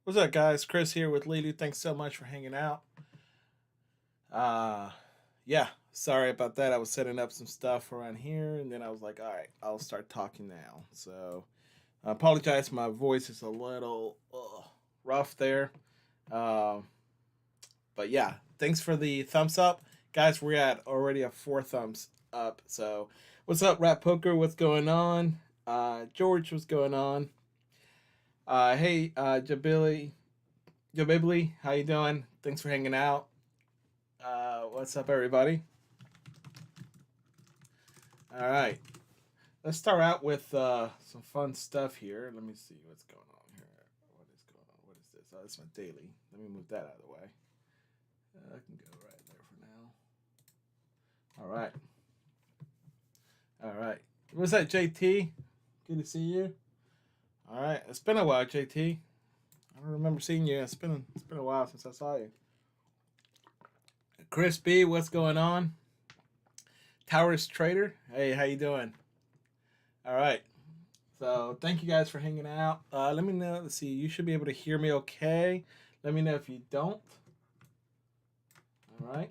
What's up, guys? Chris here with Leeloo. Thanks so much for hanging out. Uh, yeah, sorry about that. I was setting up some stuff around here, and then I was like, all right, I'll start talking now. So I apologize. My voice is a little rough there. Um, but yeah, thanks for the thumbs up. Guys, we're at already a 4 thumbs up. So what's up, Rap Poker? What's going on? George, what's going on? Hey, Jabibli, how you doing? Thanks for hanging out. What's up, everybody? All right, let's start out with some fun stuff here. Let me see what's going on here. What is going on? What is this? Oh, it's my daily. Let me move that out of the way. I can go right there for now. All right. All right. What's that, JT? Good to see you. All right. It's been a while, JT. I don't remember seeing you. It's been a while since I saw you. Chris B, what's going on? Towers Trader. Hey, how you doing? All right. So thank you guys for hanging out. Let me know. Let's see. You should be able to hear me okay. Let me know if you don't. All right.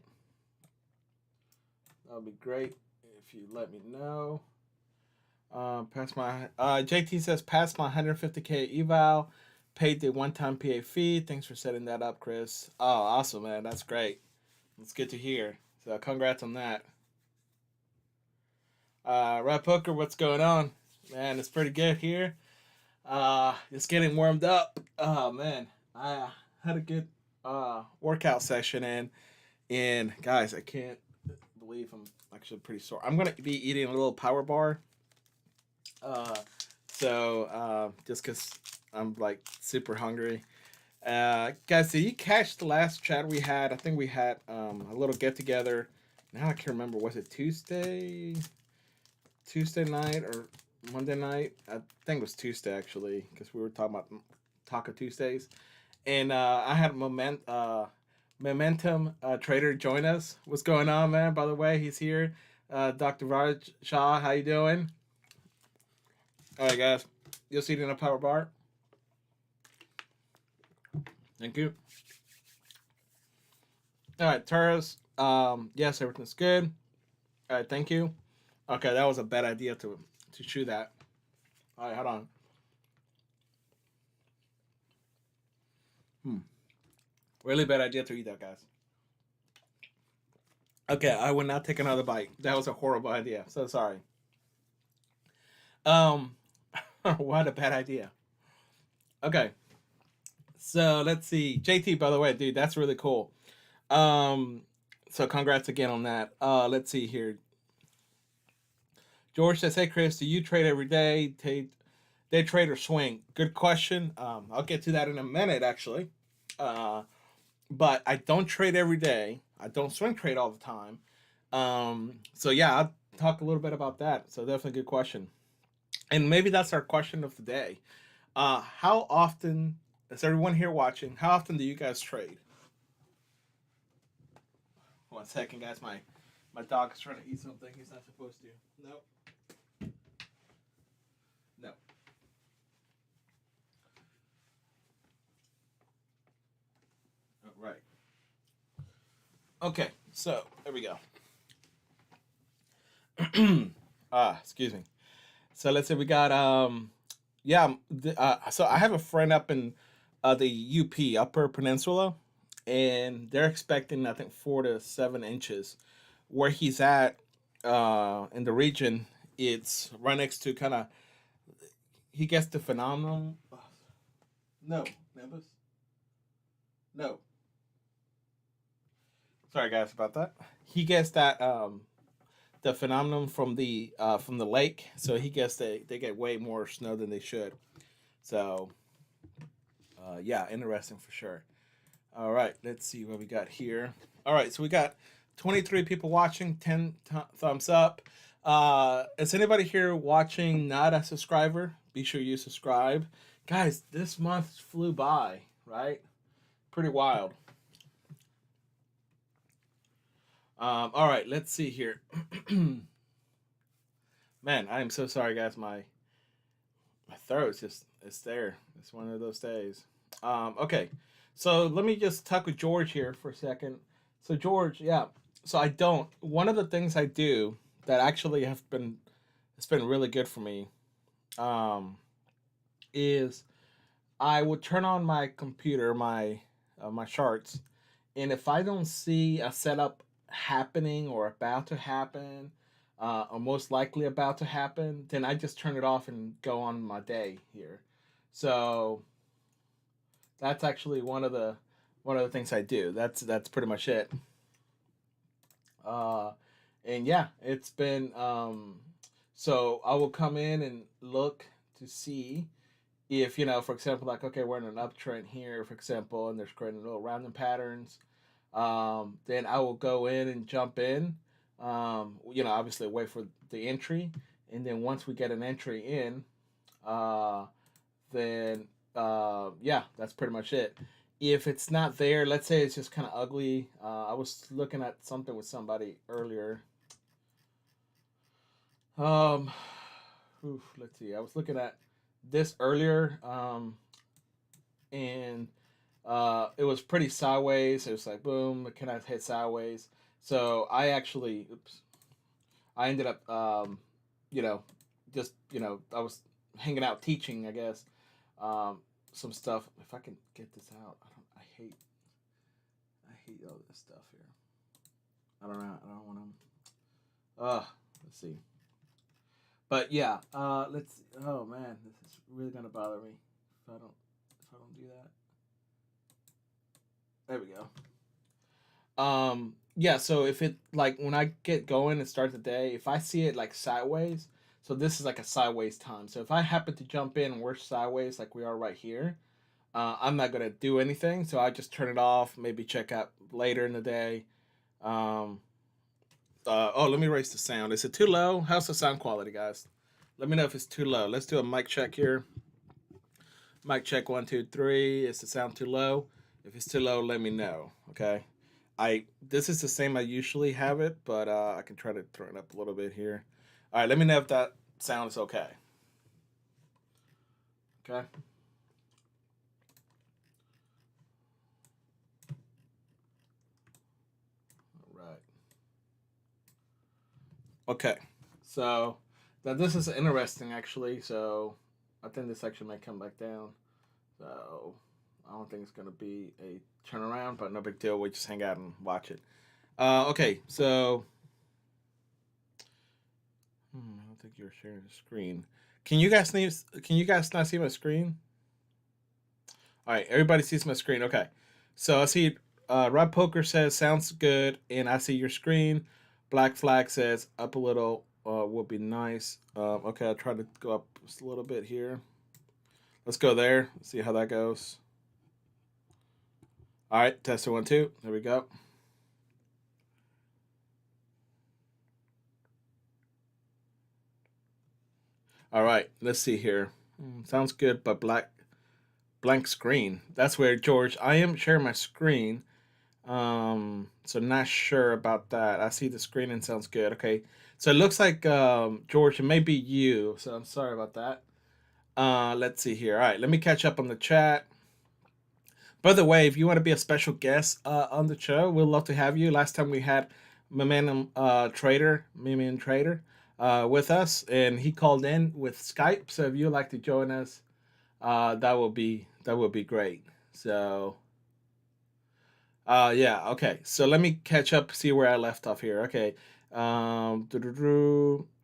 That would be great if you let me know. Pass my JT says pass my 150K eval. Paid the one-time PA fee. Thanks for setting that up, Chris. Oh, awesome, man. That's great. That's good to hear. So congrats on that. Red Poker, what's going on? Man, it's pretty good here. Just getting warmed up. Oh man, I had a good workout session and guys, I can't believe I'm actually pretty sore. I'm gonna be eating a little power bar. Uh, so just because I'm like super hungry. Guys, did you catch the last chat we had? I think we had a little get together. Now I can't remember. Was it Tuesday night or Monday night? I think it was Tuesday actually, because we were talking about Taco Tuesdays, and I had Momentum Trader join us. What's going on, man? By the way, he's here. Dr. Raj Shah, how you doing? All right, guys, you'll see it in a power bar. Thank you. All right, Taurus. Yes, everything's good. All right, thank you. Okay, that was a bad idea to chew that. All right, hold on. Hmm. Really bad idea to eat that, guys. Okay, I will not take another bite. That was a horrible idea. So sorry. Um, what a bad idea. Okay, so let's see. JT, by the way, dude, that's really cool. Um, so congrats again on that. Let's see here. George says, "Hey Chris, do you trade every day? Day trade or swing?" Good question. I'll get to that in a minute, actually. Uh, but I don't trade every day. I don't swing trade all the time. So yeah, I'll talk a little bit about that. So definitely a good question. And maybe that's our question of the day. How often is everyone here watching? How often do you guys trade? 1 second, guys. My dog is trying to eat something he's not supposed to. No, no. Oh, right. Okay. So there we go. Excuse me. So let's say we got yeah. So I have a friend up in the UP Upper Peninsula, and they're expecting I think 4 to 7 inches. Where he's at in the region, it's right next to kind of he gets the phenomenon. No, Nimbus. No, sorry guys about that. He gets that the phenomenon from the lake, so he gets they get way more snow than they should. So yeah, interesting for sure. All right, let's see what we got here. All right, so we got 23 people watching, 10 thumbs up. Is anybody here watching not a subscriber? Be sure you subscribe. Guys, this month flew by, right? Pretty wild. All right, let's see here. Man, I am so sorry, guys. My throat's just it's there. It's one of those days. Okay, so let me just talk with George here for a second. So George, yeah. So I don't. One of the things I do that actually have been it's been really good for me. Um, is I would turn on my computer, my charts, and if I don't see a setup happening or about to happen, or most likely about to happen, then I just turn it off and go on my day here. So that's actually one of the things I do. That's pretty much it. Uh, and yeah, it's been so I will come in and look to see if, for example, like, okay, we're in an uptrend here, for example, and there's creating little random patterns. Then I will go in and jump in. Obviously wait for the entry, and then once we get an entry in, uh, then yeah, that's pretty much it. If it's not there, let's say it's just kind of ugly. I was looking at something with somebody earlier. Um, let's see. I was looking at this earlier, and it was pretty sideways. It was like boom, it kind of hit sideways. So I actually, oops, I ended up, you know, just I was hanging out teaching, I guess, um, some stuff. If I can get this out, I hate all this stuff here. I don't know. I don't want to. Let's see. But yeah, let's. Oh man, this is really gonna bother me if I don't do that. There we go. Yeah, so if it, like, when I get going and start the day, if I see it like sideways, so this is like a sideways time. So if I happen to jump in and we're sideways like we are right here, I'm not gonna do anything. So I just turn it off. Maybe check out later in the day. Um, let me raise the sound. Is it too low? How's the sound quality, guys? Let me know if it's too low. Let's do a mic check here. Mic check 1 2 3. Is the sound too low? If it's too low, let me know. Okay. This is the same I usually have it, but I can try to turn it up a little bit here. All right, let me know if that sounds okay. Okay. All right. Okay. So now this is interesting actually. So I think this section might come back down. So I don't think it's gonna be a turnaround, but no big deal. We just hang out and watch it. Okay. So I don't think you're sharing the screen. Can you guys not see my screen? All right, everybody sees my screen. Okay, so I see Rob Poker says sounds good, and I see your screen. Black Flag says up a little will be nice. Okay, I'll try to go up just a little bit here. Let's go there. Let's see how that goes. All right, tester 1 2. There we go. All right, let's see here. Sounds good, but blank screen. That's weird, George. I am sharing my screen. So not sure about that. I see the screen and sounds good. Okay. So it looks like George, it may be you. So I'm sorry about that. Let's see here. All right, let me catch up on the chat. By the way, if you want to be a special guest on the show, we'd love to have you. Last time we had Momentum Mimian Trader, with us, and he called in with Skype. So if you'd like to join us, that would be great. So yeah, okay. So let me catch up, see where I left off here. Okay.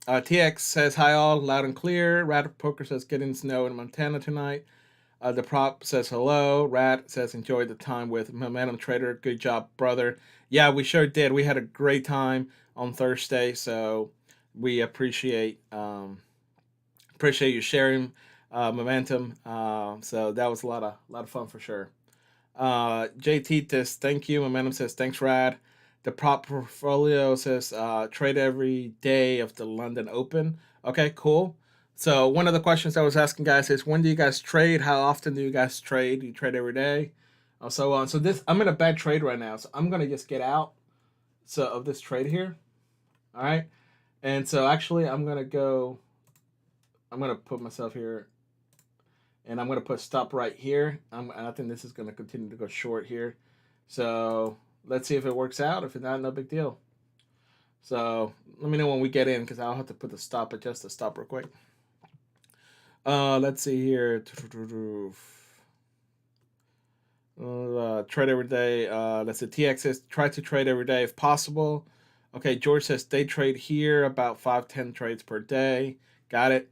TX says hi all, loud and clear. Rat Poker says getting snow in Montana tonight. The prop says hello. Rat says enjoy the time with Momentum Trader. Good job, brother. Yeah, we sure did. We had a great time on Thursday, so we appreciate you sharing Momentum. So that was a lot of fun for sure. JT says thank you. Momentum says thanks, Rad. The prop portfolio says trade every day of the London Open. Okay, cool. So one of the questions I was asking guys is when do you guys trade? How often do you guys trade? Do you trade every day? So on. So this I'm in a bad trade right now. So I'm gonna just get out of this trade here. All right. And so actually I'm gonna put myself here and I'm gonna put stop right here. I think this is gonna continue to go short here. So let's see if it works out. If it's not, no big deal. So let me know when we get in because I'll have to put the stop, adjust the stop real quick. Let's see here. Trade every day. Let's see. TX says try to trade every day if possible. Okay, George says they trade here about 5-10 trades per day. Got it.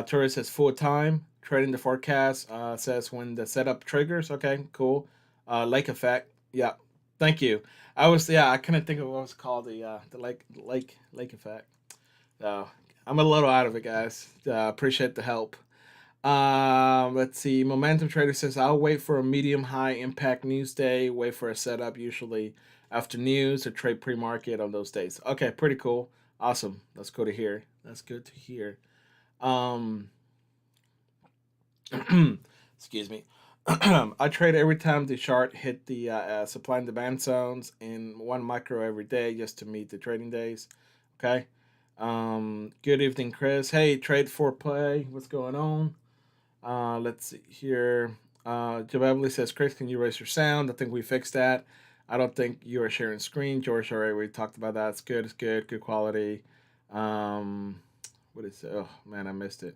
Tourist says full time trading the forecast. Says when the setup triggers. Okay, cool. Lake effect. Yeah, thank you. I couldn't think of what was called the lake effect. So I'm a little out of it, guys. Appreciate the help. Let's see. Momentum Trader says I'll wait for a medium high impact news day. Wait for a setup usually after news or trade pre market on those days. Okay, pretty cool. Awesome. That's good to hear. That's good to hear. Um, excuse me. I trade every time the chart hit the supply and demand zones in 1 micro every day just to meet the trading days. Okay. Good evening, Chris. Hey, trade for play. What's going on? Let's see here. Jabably says, Chris, can you raise your sound? I think we fixed that. I don't think you are sharing screen. George, already we talked about that. It's good. It's good. Good quality. What is it? Oh, man, I missed it.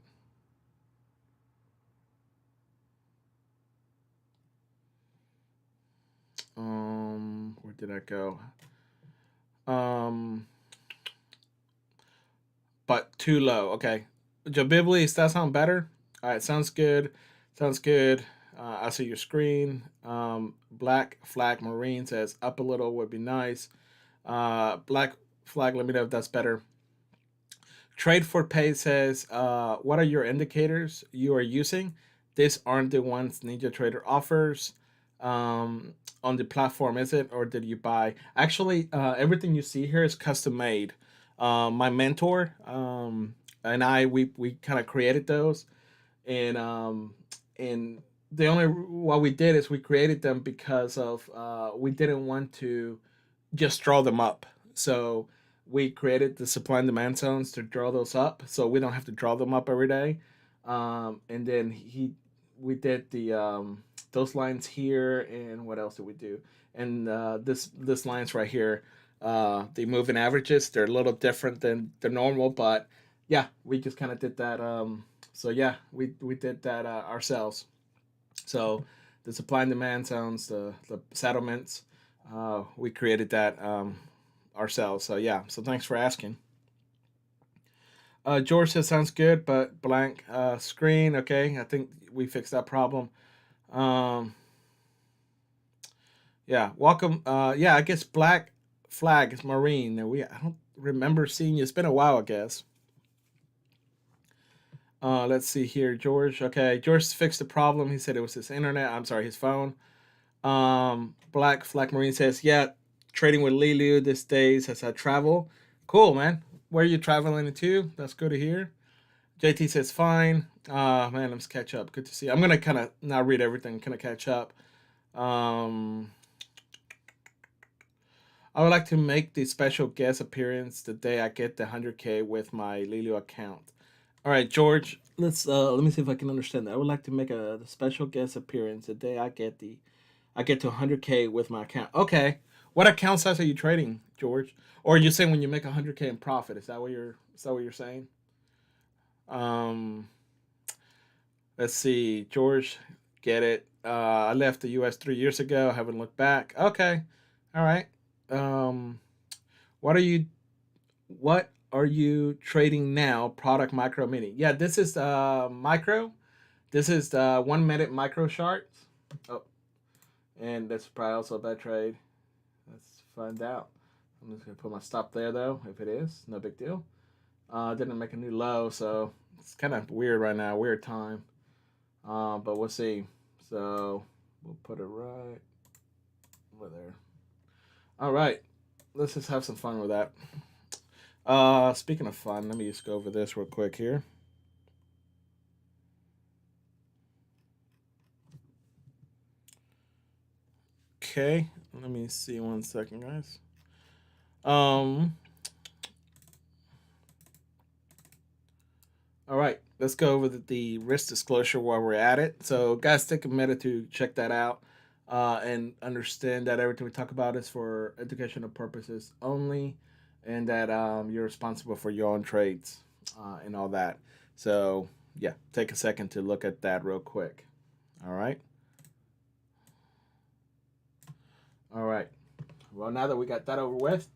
Where did I go? But too low. Okay. Jabibli, does that sound better? All right, sounds good. Sounds good. I see your screen. Black Flag Marine says up a little would be nice. Black Flag, let me know if that's better. Trade for Pay says, what are your indicators you are using? These aren't the ones Ninja Trader offers on the platform, is it? Or did you buy? Actually, everything you see here is custom made. My mentor and we kind of created those, and and the only what we did is we created them because of we didn't want to just draw them up. So we created the supply and demand zones to draw those up, so we don't have to draw them up every day. And then we did the those lines here, and what else did we do? And this lines right here, the moving averages, they're a little different than the normal, but yeah, we just kind of did that. So yeah, we did that ourselves. So the supply and demand zones, the settlements, we created that ourselves. So yeah, so thanks for asking. George says sounds good, but blank screen. Okay, I think we fixed that problem. Um, yeah, welcome. Yeah, I guess Black Flag is Marine. I don't remember seeing you. It's been a while, I guess. Let's see here, George. Okay, George fixed the problem. He said it was his internet. I'm sorry, his phone. Black Flag Marine says, yeah, trading with Leeloo these days as I travel. Cool, man. Where are you traveling to? That's good to hear. JT says, fine. Man, let's catch up. Good to see you. I'm going to kind of not read everything, kind of catch up. Um, I would like to make the special guest appearance the day I get the 100K with my Leeloo account. All right, George, let me see if I can understand that. I would like to make a special guest appearance the day I get to 100K with my account. Okay. What account size are you trading, George? Or are you saying when you make 100K in profit? Is that what you're saying? Um, let's see, George, get it. I left the US 3 years ago. I haven't looked back. Okay. All right. Um, what are you what are you trading now? Product micro mini. Yeah, this is micro. This is the 1 minute micro chart. Oh, and that's probably also a bad trade. Let's find out. I'm just gonna put my stop there though. If it is, no big deal. Didn't make a new low, so it's kind of weird right now. Weird time. But we'll see. So we'll put it right over there. All right. Let's just have some fun with that. Speaking of fun, let me just go over this real quick here. Okay, let me see 1 second, guys. Um, All right, let's go over the risk disclosure while we're at it. So, guys, take a minute to check that out and understand that everything we talk about is for educational purposes only, and that you're responsible for your own trades and all that. So, yeah, take a second to look at that real quick. All right. All right. Well, now that we got that over with,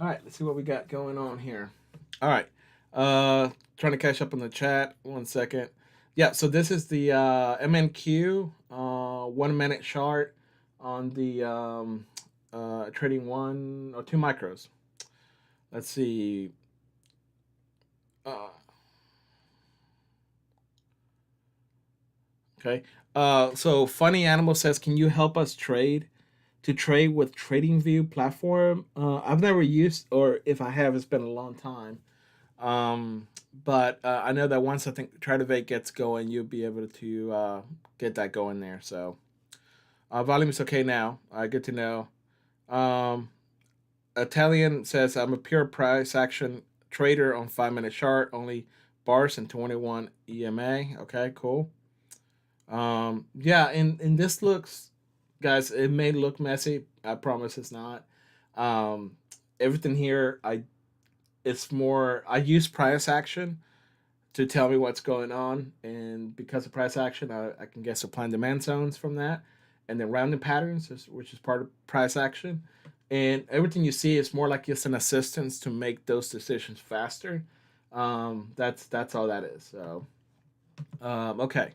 all right, let's see what we got going on here. All right. Trying to catch up on the chat. 1 second. Yeah, so this is the MNQ 1 minute chart on the trading 1 or 2 micros. Let's see. Uh, okay. So Funny Animal says, "Can you help us trade with TradingView platform?" I've never used, or if I have, it's been a long time. Um, but I know that once I think Tradevate gets going, you'll be able to get that going there. So volume is okay now. Good to know. Um, Italian says, "I'm a pure price action trader on 5 minute chart, only bars and 21 EMA." Okay, cool. Yeah, and this looks, guys, it may look messy. I promise it's not. Um, Everything here, it's more. I use price action to tell me what's going on, and because of price action, I can get supply and demand zones from that, and then rounding patterns, which is part of price action, and everything you see is more like just an assistance to make those decisions faster. That's all that is. So okay,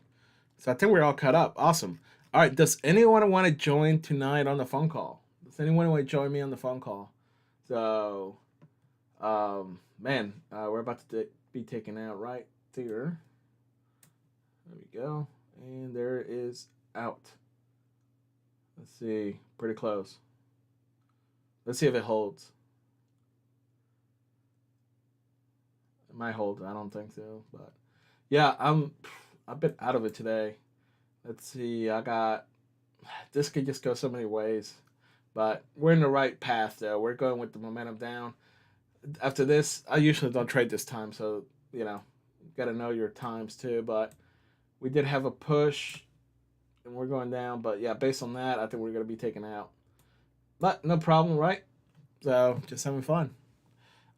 so I think we're all caught up. Awesome. All right, does anyone want to join tonight on the phone call? Does anyone want to join me on the phone call? So man, we're about to be taken out right there. There we go. And there is out. Let's see. Pretty close. Let's see if it holds. It might hold. I don't think so. But yeah, I'm a bit out of it today. Let's see. I got this could just go so many ways. But we're in the right path though. We're going with the momentum down. After this, I usually don't trade this time, so you know, gotta know your times too. But we did have a push and we're going down. But yeah, based on that, I think we're gonna be taken out. But no problem, right? So just having fun.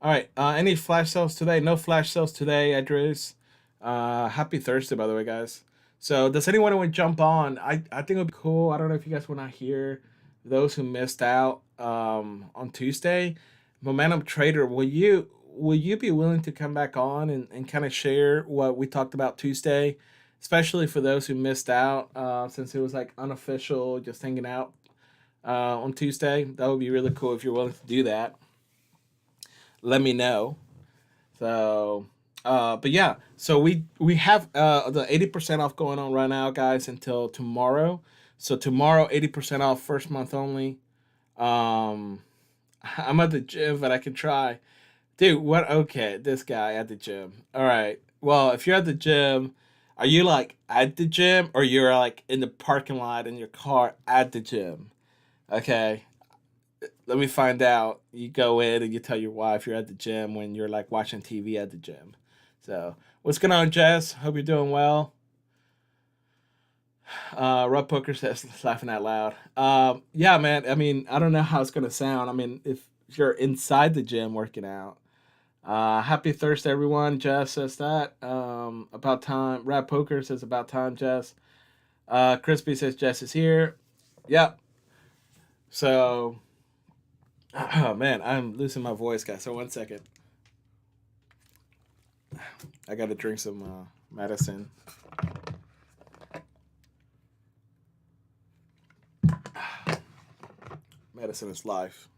All right. Any flash sales today? No flash sales today, Edris. Happy Thursday, by the way, guys. So does anyone want to jump on? I think it would be cool. I don't know if you guys want to hear those who missed out on Tuesday. Momentum Trader, will you be willing to come back on and kind of share what we talked about Tuesday, especially for those who missed out since it was like unofficial, just hanging out on Tuesday? That would be really cool if you're willing to do that. Let me know. So, but yeah, so we have the 80% off going on right now, guys, until tomorrow. So tomorrow, 80% off, first month only. Um, I'm at the gym, but I can try. Dude, what? Okay, this guy at the gym. All right. Well, if you're at the gym, are you like at the gym or you're like in the parking lot in your car at the gym? Okay. Let me find out. You go in and you tell your wife you're at the gym when you're like watching TV at the gym. So, what's going on, Jess? Hope you're doing well. Rob Poker says, laughing out loud. Yeah, man. I mean, I don't know how it's going to sound. I mean, if you're inside the gym working out. Happy Thursday, everyone. Jess says that. About time. Rap Poker says about time, Jess. Crispy says Jess is here. Yep. So, oh man, I'm losing my voice, guys. So 1 second. I got to drink some medicine. Medicine is life.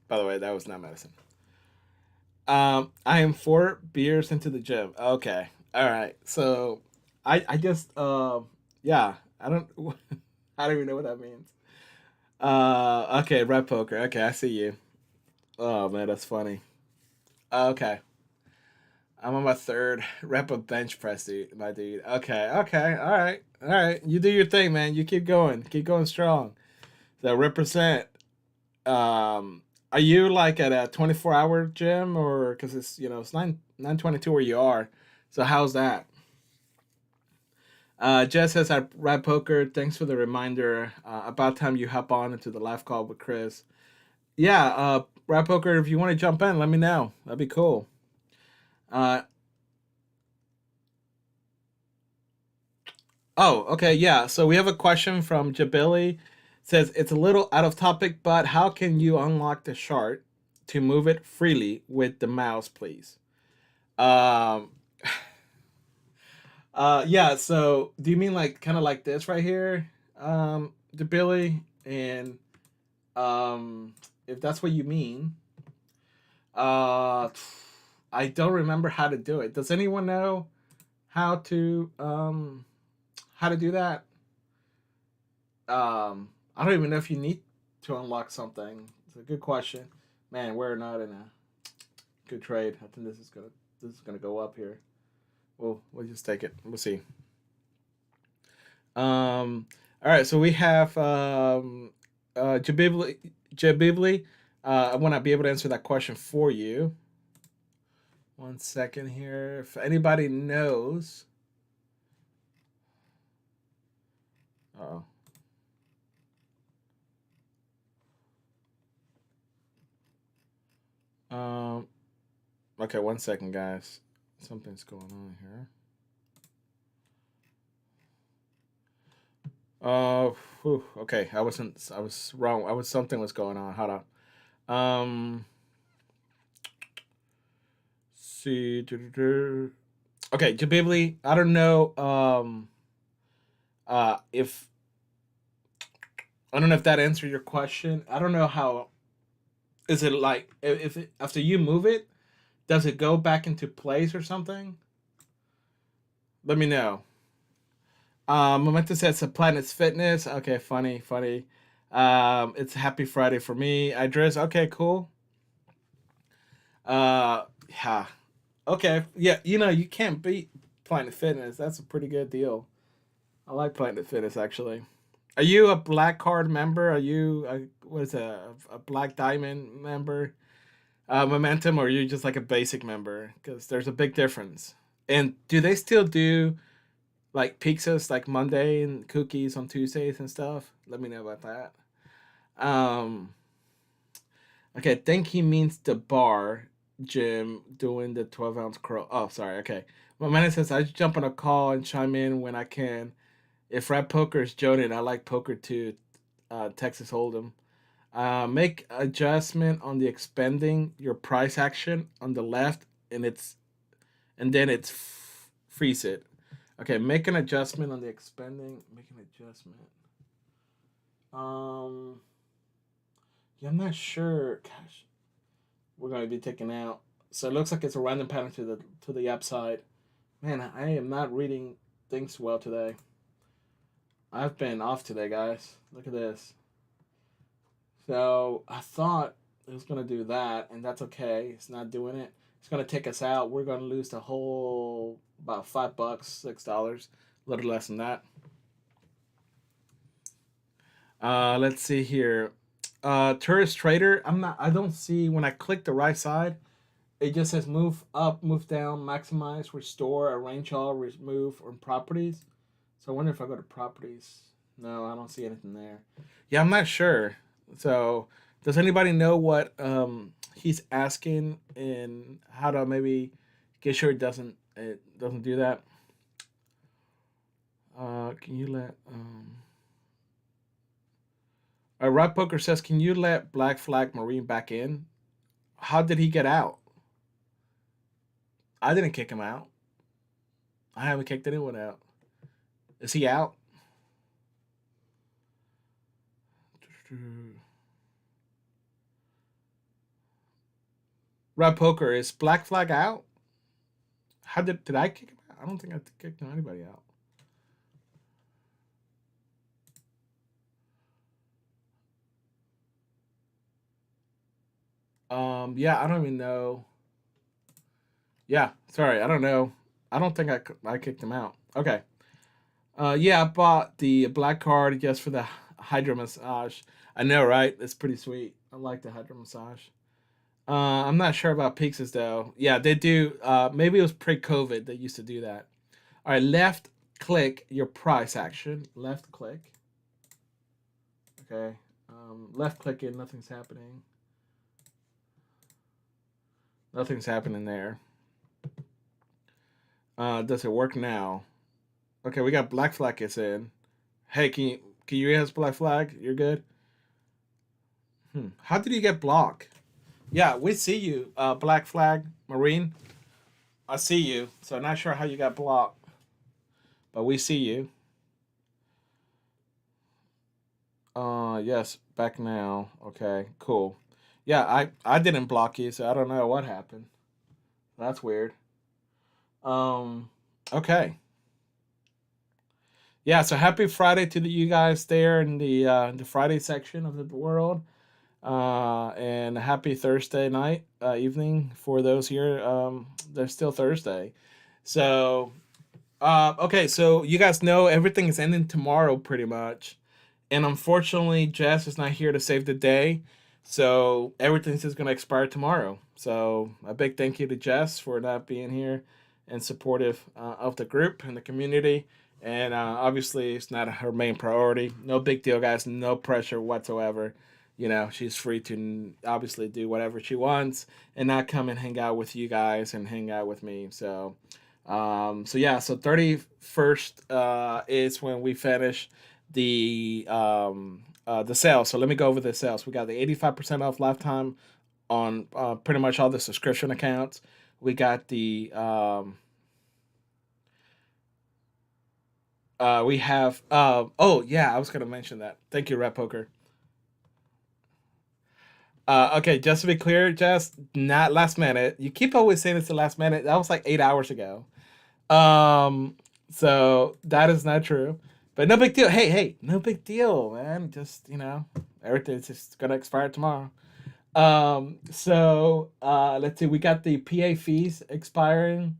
By the way, that was not medicine. I am 4 beers into the gym. Okay, all right. So, I just yeah. I don't I don't even know what that means. Okay, red poker. Okay, I see you. Oh man, that's funny. Okay, I'm on my third rep of bench press, dude. My dude. Okay, okay, all right. You do your thing, man. You keep going strong. So represent. Are you like at a 24-hour gym, or because it's it's 9:22 where you are? So how's that? Jess says I ride poker. Thanks for the reminder. About time you hop on into the live call with Chris. Yeah, ride poker. If you want to jump in, let me know. That'd be cool. Uh, oh, okay, yeah. So we have a question from Jabili. It says it's a little out of topic, but how can you unlock the chart to move it freely with the mouse, please? Um, yeah. So do you mean like kind of like this right here, Jabili? And um, if that's what you mean, uh, I don't remember how to do it. Does anyone know how to do that? I don't even know if you need to unlock something. It's a good question. Man, we're not in a good trade. I think this is gonna go up here. We'll just take it. We'll see. All right, so we have Jabibli. Jabibli. I want to be able to answer that question for you. One second here. If anybody knows, oh, um, okay, one second, guys. Something's going on here. Uh, okay, I wasn't. I was wrong. I was something was going on. Hold on. See. Okay, Jabibli. I don't know. If I don't know if that answered your question. I don't know how. Is it like if it, after you move it, does it go back into place or something? Let me know. Memento says a Planet's Fitness. Okay, funny, funny. It's Happy Friday for me. Idris. Okay, cool. Yeah. Okay, yeah. You can't beat Planet Fitness. That's a pretty good deal. I like Planet Fitness actually. Are you a Black Card member? Are you what is a Black Diamond member? Momentum, or are you just like a basic member? Because there's a big difference. And do they still do like pizzas like Monday and cookies on Tuesdays and stuff? Let me know about that. Um, okay, I think he means the bar gym doing the 12-ounce curl. Oh, sorry. Okay. My man says I jump on a call and chime in when I can. If rap poker is joining, I like poker too. Texas Hold'em. Make adjustment on the expending your price action on the left, and then it's freeze it. Okay, make an adjustment on the expending. Make an adjustment. Um, yeah, I'm not sure. Gosh, we're gonna be taken out. So it looks like it's a random pattern to the upside. Man, I am not reading things well today. I've been off today, guys. Look at this. So I thought it was gonna do that, and that's okay. It's not doing it. It's gonna take us out. We're gonna lose the whole about $5, $6, a little less than that. Let's see here. Tourist trader. I'm not. I don't see when I click the right side. It just says move up, move down, maximize, restore, arrange all, remove, or properties. So I wonder if I go to properties. No, I don't see anything there. Yeah, I'm not sure. So does anybody know what he's asking and how to maybe get sure it doesn't do that? Can you let Rob Poker says, can you let Black Flag Marine back in? How did he get out? I didn't kick him out. I haven't kicked anyone out. Is he out? Rob Poker, is Black Flag out? How did I kick him out? I don't think I kicked anybody out. Yeah, I don't even know. Yeah, sorry, I don't know. I don't think I kicked him out. Okay. Yeah, I bought the black card just for the hydro massage. I know, right? It's pretty sweet. I like the hydro massage. I'm not sure about pizzas though. Yeah, they do. Maybe it was pre-COVID they used to do that. All right, left click your price action. Left click. Okay. Left clicking. Nothing's happening. Nothing's happening there. Does it work now? Okay, we got black flag is in. Hey, can you ask black flag? You're good. How did you get blocked? Yeah, we see you, black flag marine. I see you. So not sure how you got blocked, but we see you. Yes, back now. Okay, cool. Yeah, I didn't block you, so I don't know what happened. That's weird. Um, okay. Yeah, so happy Friday to you guys there in the Friday section of the world. And happy Thursday night, evening for those here. There's still Thursday. So, okay, so you guys know everything is ending tomorrow pretty much. And unfortunately, Jess is not here to save the day. So everything's just going to expire tomorrow. So a big thank you to Jess for not being here and supportive of the group and the community. And obviously, it's not her main priority. No big deal, guys. No pressure whatsoever. You know, she's free to obviously do whatever she wants and not come and hang out with you guys and hang out with me. So yeah, so 31st is when we finish the sales. So let me go over the sales. We got the 85% off lifetime on pretty much all the subscription accounts. We got the we have oh yeah, I was gonna mention that. Thank you, Red Poker. Okay, just to be clear, just not last minute. You keep always saying it's the last minute. That was like 8 hours ago. Um, so that is not true. But no big deal. Hey, no big deal, man. Just everything's just gonna expire tomorrow. Let's see. We got the PA fees expiring.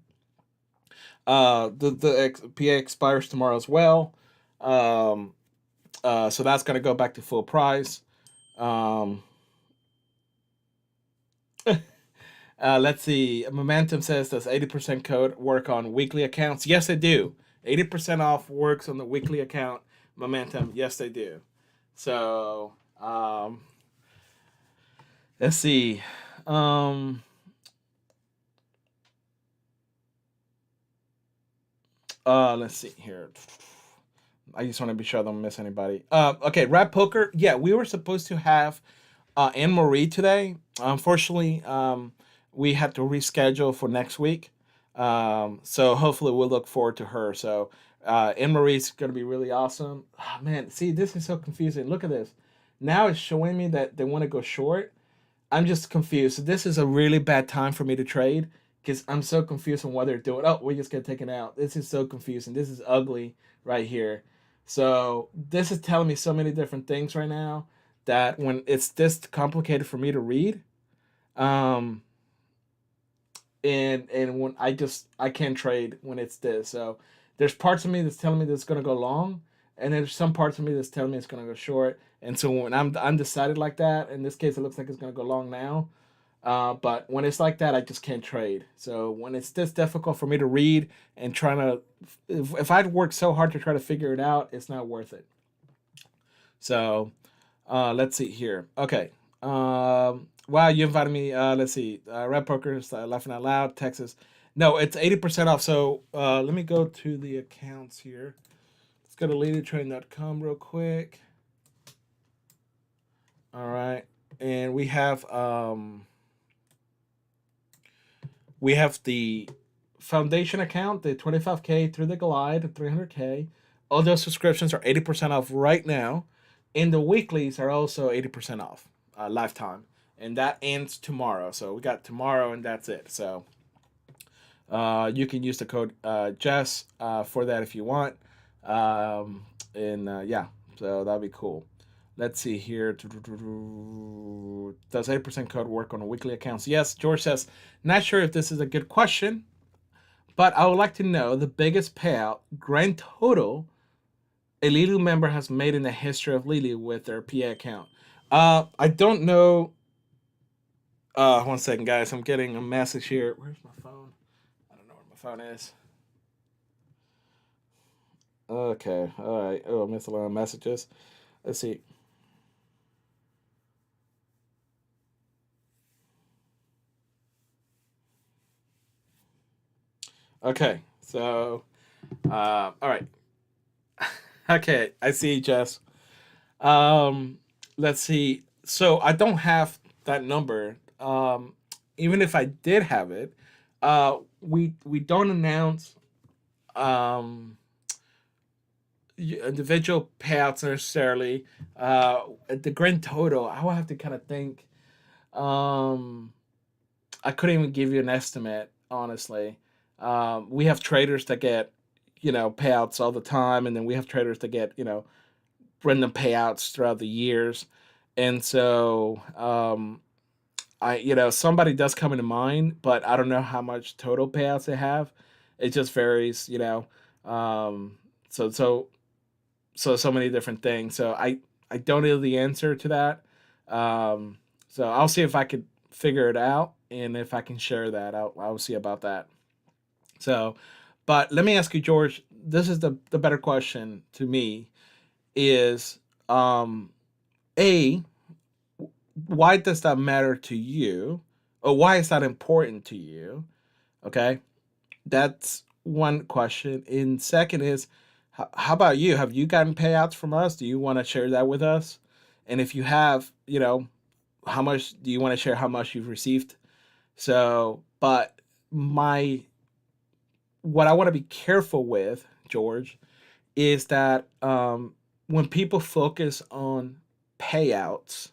The PA expires tomorrow as well. Um, so that's gonna go back to full price. Um, let's see. Momentum says does 80% code work on weekly accounts? Yes, they do. 80% off works on the weekly account. Momentum, yes, they do. So let's see. Um, let's see here. I just want to be sure I don't miss anybody. Okay, Rap Poker. Yeah, we were supposed to have Anne Marie today. Unfortunately, we had to reschedule for next week. So hopefully we'll look forward to her. So Anne Marie's gonna be really awesome. Oh, man, see, this is so confusing. Look at this. Now it's showing me that they want to go short. I'm just confused. So this is a really bad time for me to trade because I'm so confused on what they're doing. Oh, we just get taken out. This is so confusing. This is ugly right here. So this is telling me so many different things right now that when it's this complicated for me to read, um, and when I can't trade when it's this. So there's parts of me that's telling me that it's gonna go long, and there's some parts of me that's telling me it's gonna go short. And so when I'm undecided like that, in this case it looks like it's gonna go long now. But when it's like that, I just can't trade. So when it's this difficult for me to read and trying to, if I'd worked so hard to try to figure it out, it's not worth it. So let's see here. Okay. Wow, you invited me. Let's see. Red Poker's laughing out loud. Texas. No, it's 80% off. So let me go to the accounts here. Let's go to leadertrain.com real quick. All right, and we have the foundation account, the 25K through the glide, 300K. All those subscriptions are 80% off right now, and the weeklies are also 80% off lifetime, and that ends tomorrow. So we got tomorrow, and that's it. So you can use the code Jess for that if you want, and yeah, so that'd be cool. Let's see here. Does 8% code work on weekly accounts? Yes, George says, not sure if this is a good question, but I would like to know the biggest payout, grand total, a Leeloo member has made in the history of Leeloo with their PA account. I don't know. 1 second, guys. I'm getting a message here. Where's my phone? I don't know where my phone is. Okay. All right. Oh, I missed a lot of messages. Let's see. Okay. So, all right. Okay. I see, Jess. Um, let's see. So I don't have that number. Even if I did have it, we don't announce um individual payouts necessarily. The grand total, I will have to kind of think. Um, I couldn't even give you an estimate, honestly. We have traders that get, payouts all the time, and then we have traders that get, random payouts throughout the years. And so, somebody does come into mind, but I don't know how much total payouts they have. It just varies, Um, so, so, so many different things. So I don't know the answer to that. So I'll see if I could figure it out, and if I can share that, I'll see about that. So, but let me ask you, George. This is the better question to me is a why does that matter to you, or why is that important to you? Okay, that's one question. And second is, how about you? Have you gotten payouts from us? Do you want to share that with us? And if you have, how much do you want to share? How much you've received? So, but my what I want to be careful with, George, is that when people focus on payouts,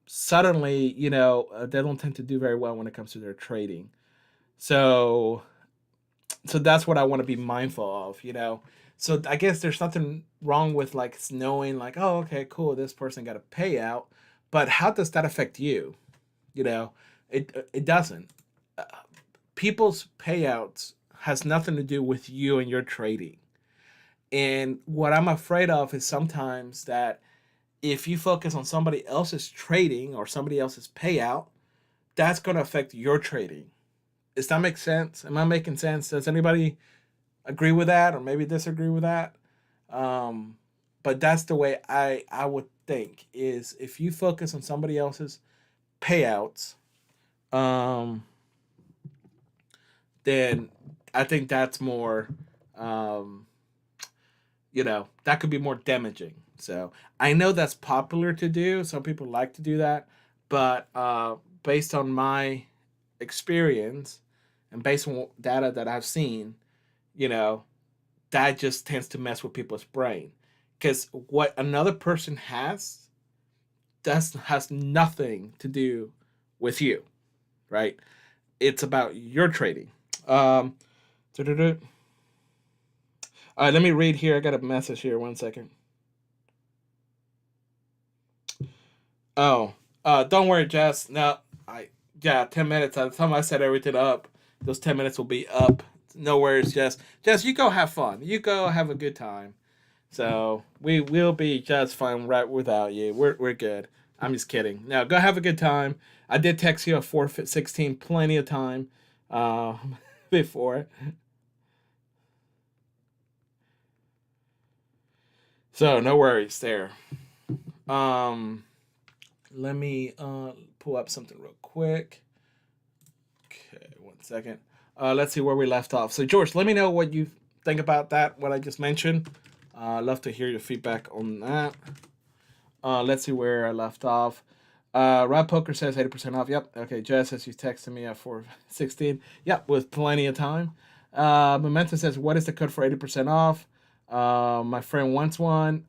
suddenly, they don't tend to do very well when it comes to their trading. So that's what I want to be mindful of, So I guess there's nothing wrong with like knowing like, oh, okay, cool, this person got a payout, but how does that affect you? You know, it doesn't. Uh, People's payouts has nothing to do with you and your trading. And what I'm afraid of is sometimes that if you focus on somebody else's trading or somebody else's payout, that's going to affect your trading. Does that make sense? Am I making sense? Does anybody agree with that or maybe disagree with that? Um, but that's the way I would think is if you focus on somebody else's payouts, um, then I think that's more, um, that could be more damaging. So I know that's popular to do. Some people like to do that, but based on my experience and based on data that I've seen, you know, that just tends to mess with people's brain because what another person has nothing to do with you, right? It's about your trading. Um, all right, let me read here. I got a message here. 1 second. Oh, don't worry, Jess. No, I yeah, 10 minutes. By the time I set everything up, those 10 minutes will be up. No worries, Jess. Jess, you go have fun. You go have a good time. So we will be just fine right without you. We're good. I'm just kidding. Now go have a good time. I did text you at 4:16 plenty of time, uh, before. So no worries there. Um, Let me pull up something real quick. Okay, 1 second. Let's see where we left off. So George, let me know what you think about that. What I just mentioned. I'd love to hear your feedback on that. Let's see where I left off. Rob Poker says 80% off. Yep. Okay. Jess says she's texting me at 4:16. Yep, with plenty of time. Memento says, what is the code for 80% off? My friend wants one.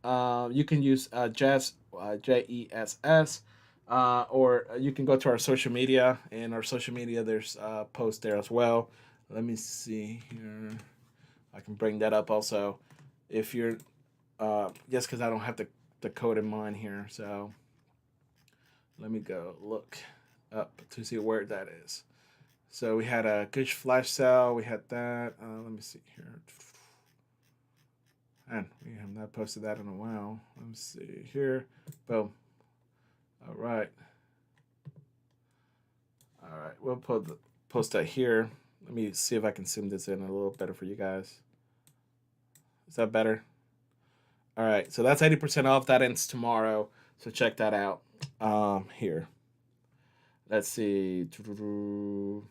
You can use Jess, JESS, or you can go to our social media. In our social media, there's a post there as well. Let me see here. I can bring that up also. If you're, just because I don't have the code in mind here. So let me go look up to see where that is. So we had a good flash sale. We had that. Let me see here. And we have not posted that in a while. Let me see here. Boom. All right. All right. We'll post that here. Let me see if I can zoom this in a little better for you guys. Is that better? All right. So that's 80% off. That ends tomorrow. So check that out. Here. Let's see. Tutura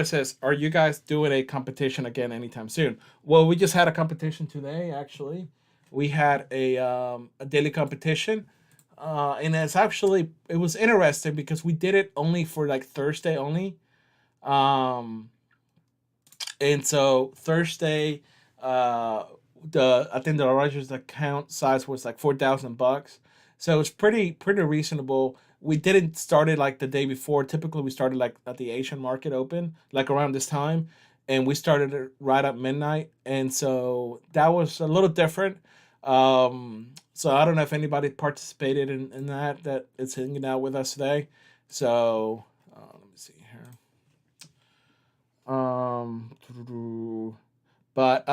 says, "Are you guys doing a competition again anytime soon?" Well, we just had a competition today. Actually, we had a daily competition, and it was interesting because we did it only for like Thursday only, um, and so Thursday, uh, I think the largest account size was like $4,000, so it's pretty reasonable. We didn't start it like the day before. Typically, we started like at the Asian market open, like around this time, and we started it right at midnight, and so that was a little different. So I don't know if anybody participated in that is hanging out with us today. So let me see here. Um, but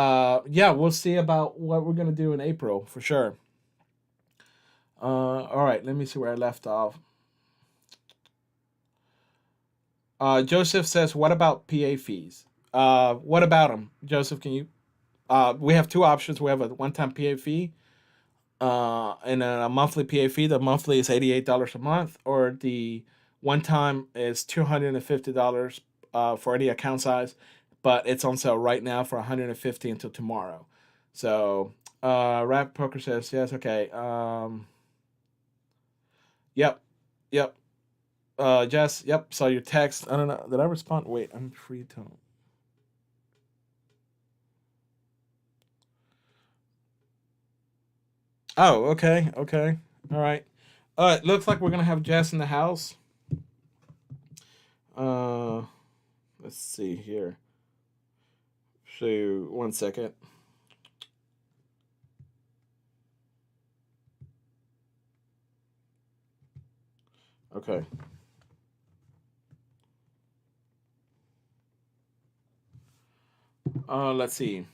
yeah, we'll see about what we're gonna do in April for sure. All right, let me see where I left off. Joseph says, "What about PA fees? What about them, Joseph? Can you? We have two options. We have a one-time PA fee, and a monthly PA fee. The monthly is $88 a month, or the one-time is $250 for any account size, but it's on sale right now for $150 until tomorrow. So, Rap Poker says yes. Okay. Yep. Yep. Jess. Yep. Saw your text. I don't know. Did I respond? Wait. I'm free to. Oh. Okay. Okay. All right. It looks like we're gonna have Jess in the house. Uh, let's see here. So 1 second. Okay. Let's see.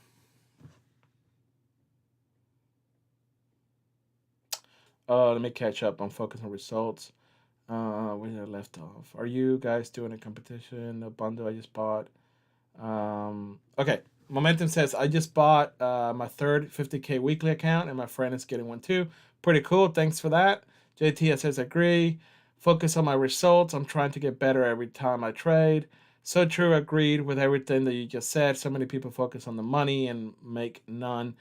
Let me catch up. I'm focused on results. Where did I left off? Are you guys doing a competition? A bundle I just bought. Okay. Momentum says I just bought my third 50K weekly account, and my friend is getting one too. Pretty cool. Thanks for that. JT says agree. Focus on my results. I'm trying to get better every time I trade. So true. Agreed with everything that you just said. So many people focus on the money and make none,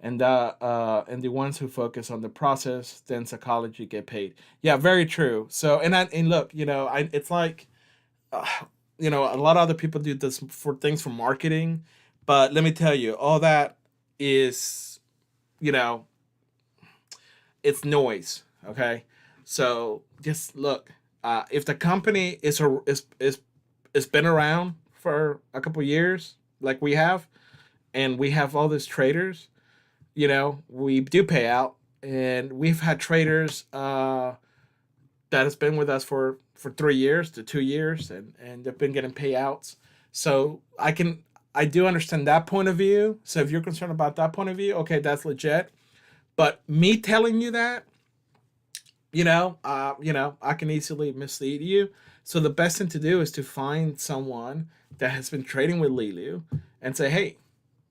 and the ones who focus on the process, then psychology get paid. Yeah, very true. So and look, it's like uh, a lot of other people do this for things for marketing, but let me tell you, all that is, you know, it's noise. Okay, so just look. If the company is been around for a couple years, like we have, and we have all these traders, we do pay out, and we've had traders that has been with us for 3 years to 2 years, and they've been getting payouts. So I do understand that point of view. So if you're concerned about that point of view, okay, that's legit. But me telling you that, I can easily mislead you. So the best thing to do is to find someone that has been trading with Leeloo and say, hey,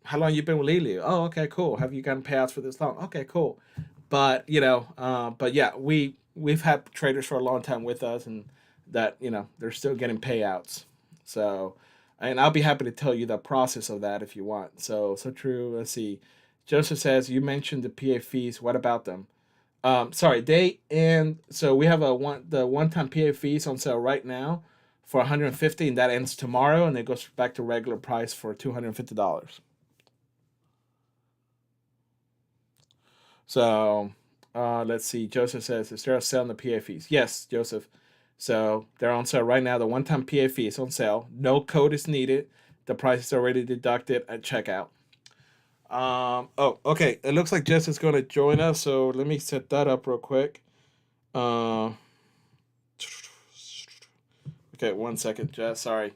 how long you been with Leeloo? Oh, okay, cool. Have you gotten payouts for this long? Okay, cool. But yeah, we've had traders for a long time with us, and that they're still getting payouts. So, and I'll be happy to tell you the process of that if you want. So true. Let's see. Joseph says you mentioned the PA fees. What about them? Sorry, they and so we have the one time PA fees on sale right now for 150, and that ends tomorrow, and it goes back to regular price for $250. So let's see. Joseph says, is there a sale on the PA fees? Yes, Joseph. So they're on sale right now. The one time PA fee is on sale. No code is needed. The price is already deducted at checkout. Oh, okay. It looks like Jess is going to join us. So let me set that up real quick. Uh, okay, 1 second, Jess. Sorry.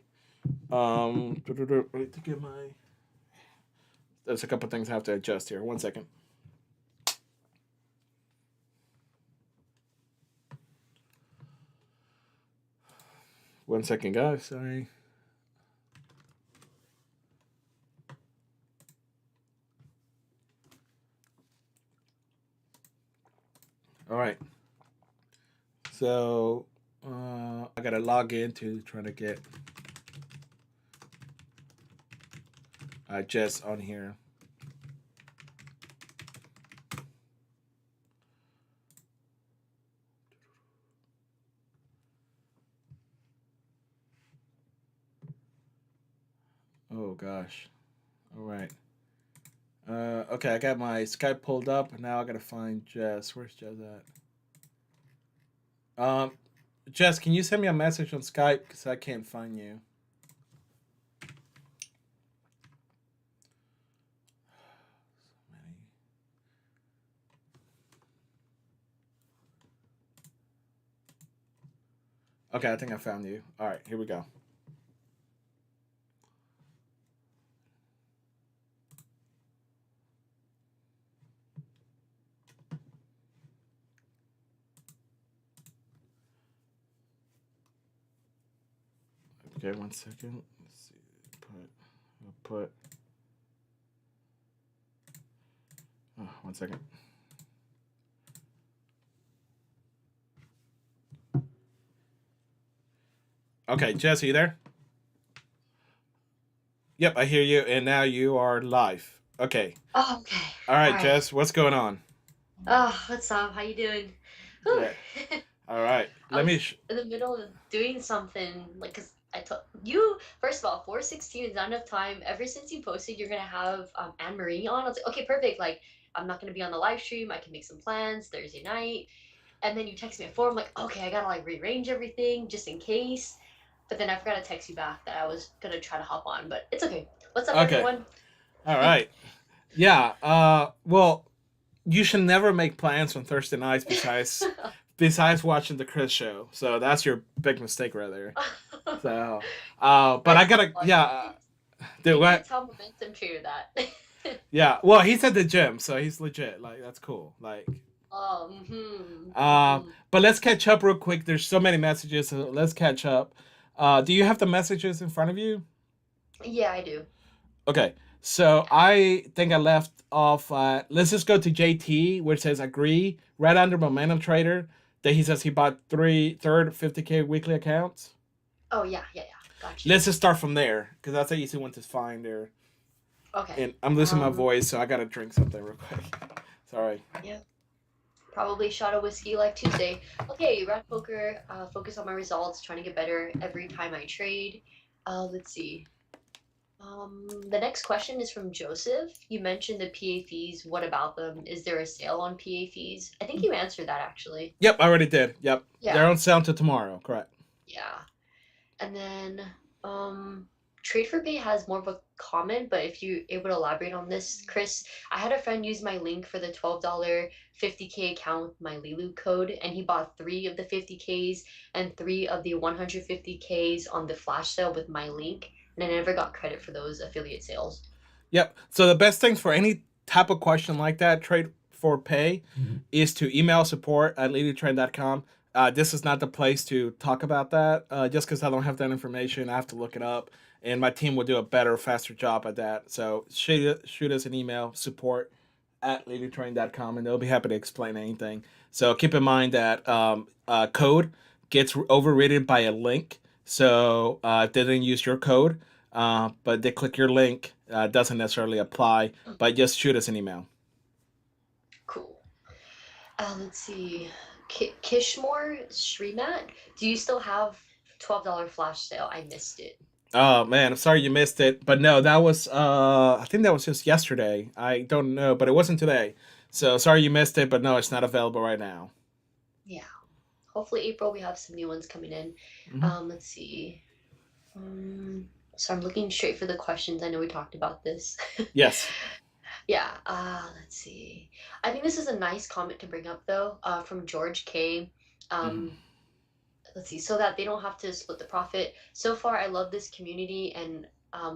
Wait to get my. There's a couple things I have to adjust here. 1 second. One second, guys. Sorry. All right. So I gotta log in to try to get Jess on here. Oh gosh. All right. Okay, I got my Skype pulled up. Now I gotta find Jess. Where's Jess at? Jess, can you send me a message on Skype because I can't find you? Okay, I think I found you. All right, here we go. Okay, 1 second. Let's see. I'll put. Oh, 1 second. Okay, Jess, are you there? Yep, I hear you, and now you are live. Okay. Oh, okay. All All right, right. Jess, what's going on? Oh, what's up? How you doing? Whew. Yeah. All right. I Let me. was in the middle of doing something, like, cause I told you, first of all, 4:16 is not enough time. Ever since you posted you're gonna have Anne Marie on, I was like, okay, perfect. Like, I'm not gonna be on the live stream. I can make some plans Thursday night. And then you text me at 4. I'm like, okay, I gotta like rearrange everything just in case. But then I forgot to text you back that I was gonna try to hop on, but it's okay. What's up, Okay. everyone? All right. Yeah. Well, you should never make plans on Thursday nights besides watching the Chris show. So that's your big mistake right there. So, but I First of gotta. all, Yeah. you Dude, need to what? tell Momentum Trader that. Yeah. Well, he's at the gym, so he's legit. Like that's cool. Like. Mm-hmm. But let's catch up real quick. There's so many messages, so let's catch up. Do you have the messages in front of you? Yeah, I do. Okay. So I think I left off. Let's just go to JT, which says agree. Right under Momentum Trader, that he says he bought third 50K weekly accounts. Oh, yeah, yeah, yeah. Got you. Let's just start from there because that's an easy one to find there. Okay. And I'm losing my voice, so I gotta drink something real quick. Sorry. Yeah. Probably shot of whiskey like Tuesday. Okay, Rat Poker, focus on my results, trying to get better every time I trade. Let's see. The next question is from Joseph. You mentioned the PA fees. What about them? Is there a sale on PA fees? I think you answered that actually. Yep, I already did. Yep, they're Yeah, on sale until tomorrow. Correct. yeah. And then Trade for Pay has more of a comment, but if you able to elaborate on this, Chris, I had a friend use my link for the $12 50K account with my Leeloo code, and he bought 3 of the 50Ks and 3 of the 150Ks on the flash sale with my link, and I never got credit for those affiliate sales. Yep. So the best things for any type of question like that, trade for pay, is to email support at leadytrend.com. This is not the place to talk about that. Just because I don't have that information, I have to look it up, and my team will do a better, faster job at that. So shoot us an email, support at leadytrain.com, and they'll be happy to explain anything. So keep in mind that code gets overridden by a link. So if they didn't use your code, but they click your link, doesn't necessarily apply. But just shoot us an email. Cool. Let's see. Kishmore Shrimat, do you still have $12 flash sale? I missed it. Oh man, I'm sorry you missed it, but no, that was I think that was just yesterday. I don't know, but it wasn't today. So sorry you missed it, but no, it's not available right now. Yeah. Hopefully April we have some new ones coming in. Mm-hmm. Let's see. So I'm looking straight for the questions. I know we talked about this. Yes. Yeah. Let's see. I think this is a nice comment to bring up though. From George K. Mm-hmm. Let's see. So that they don't have to split the profit. So far, I love this community and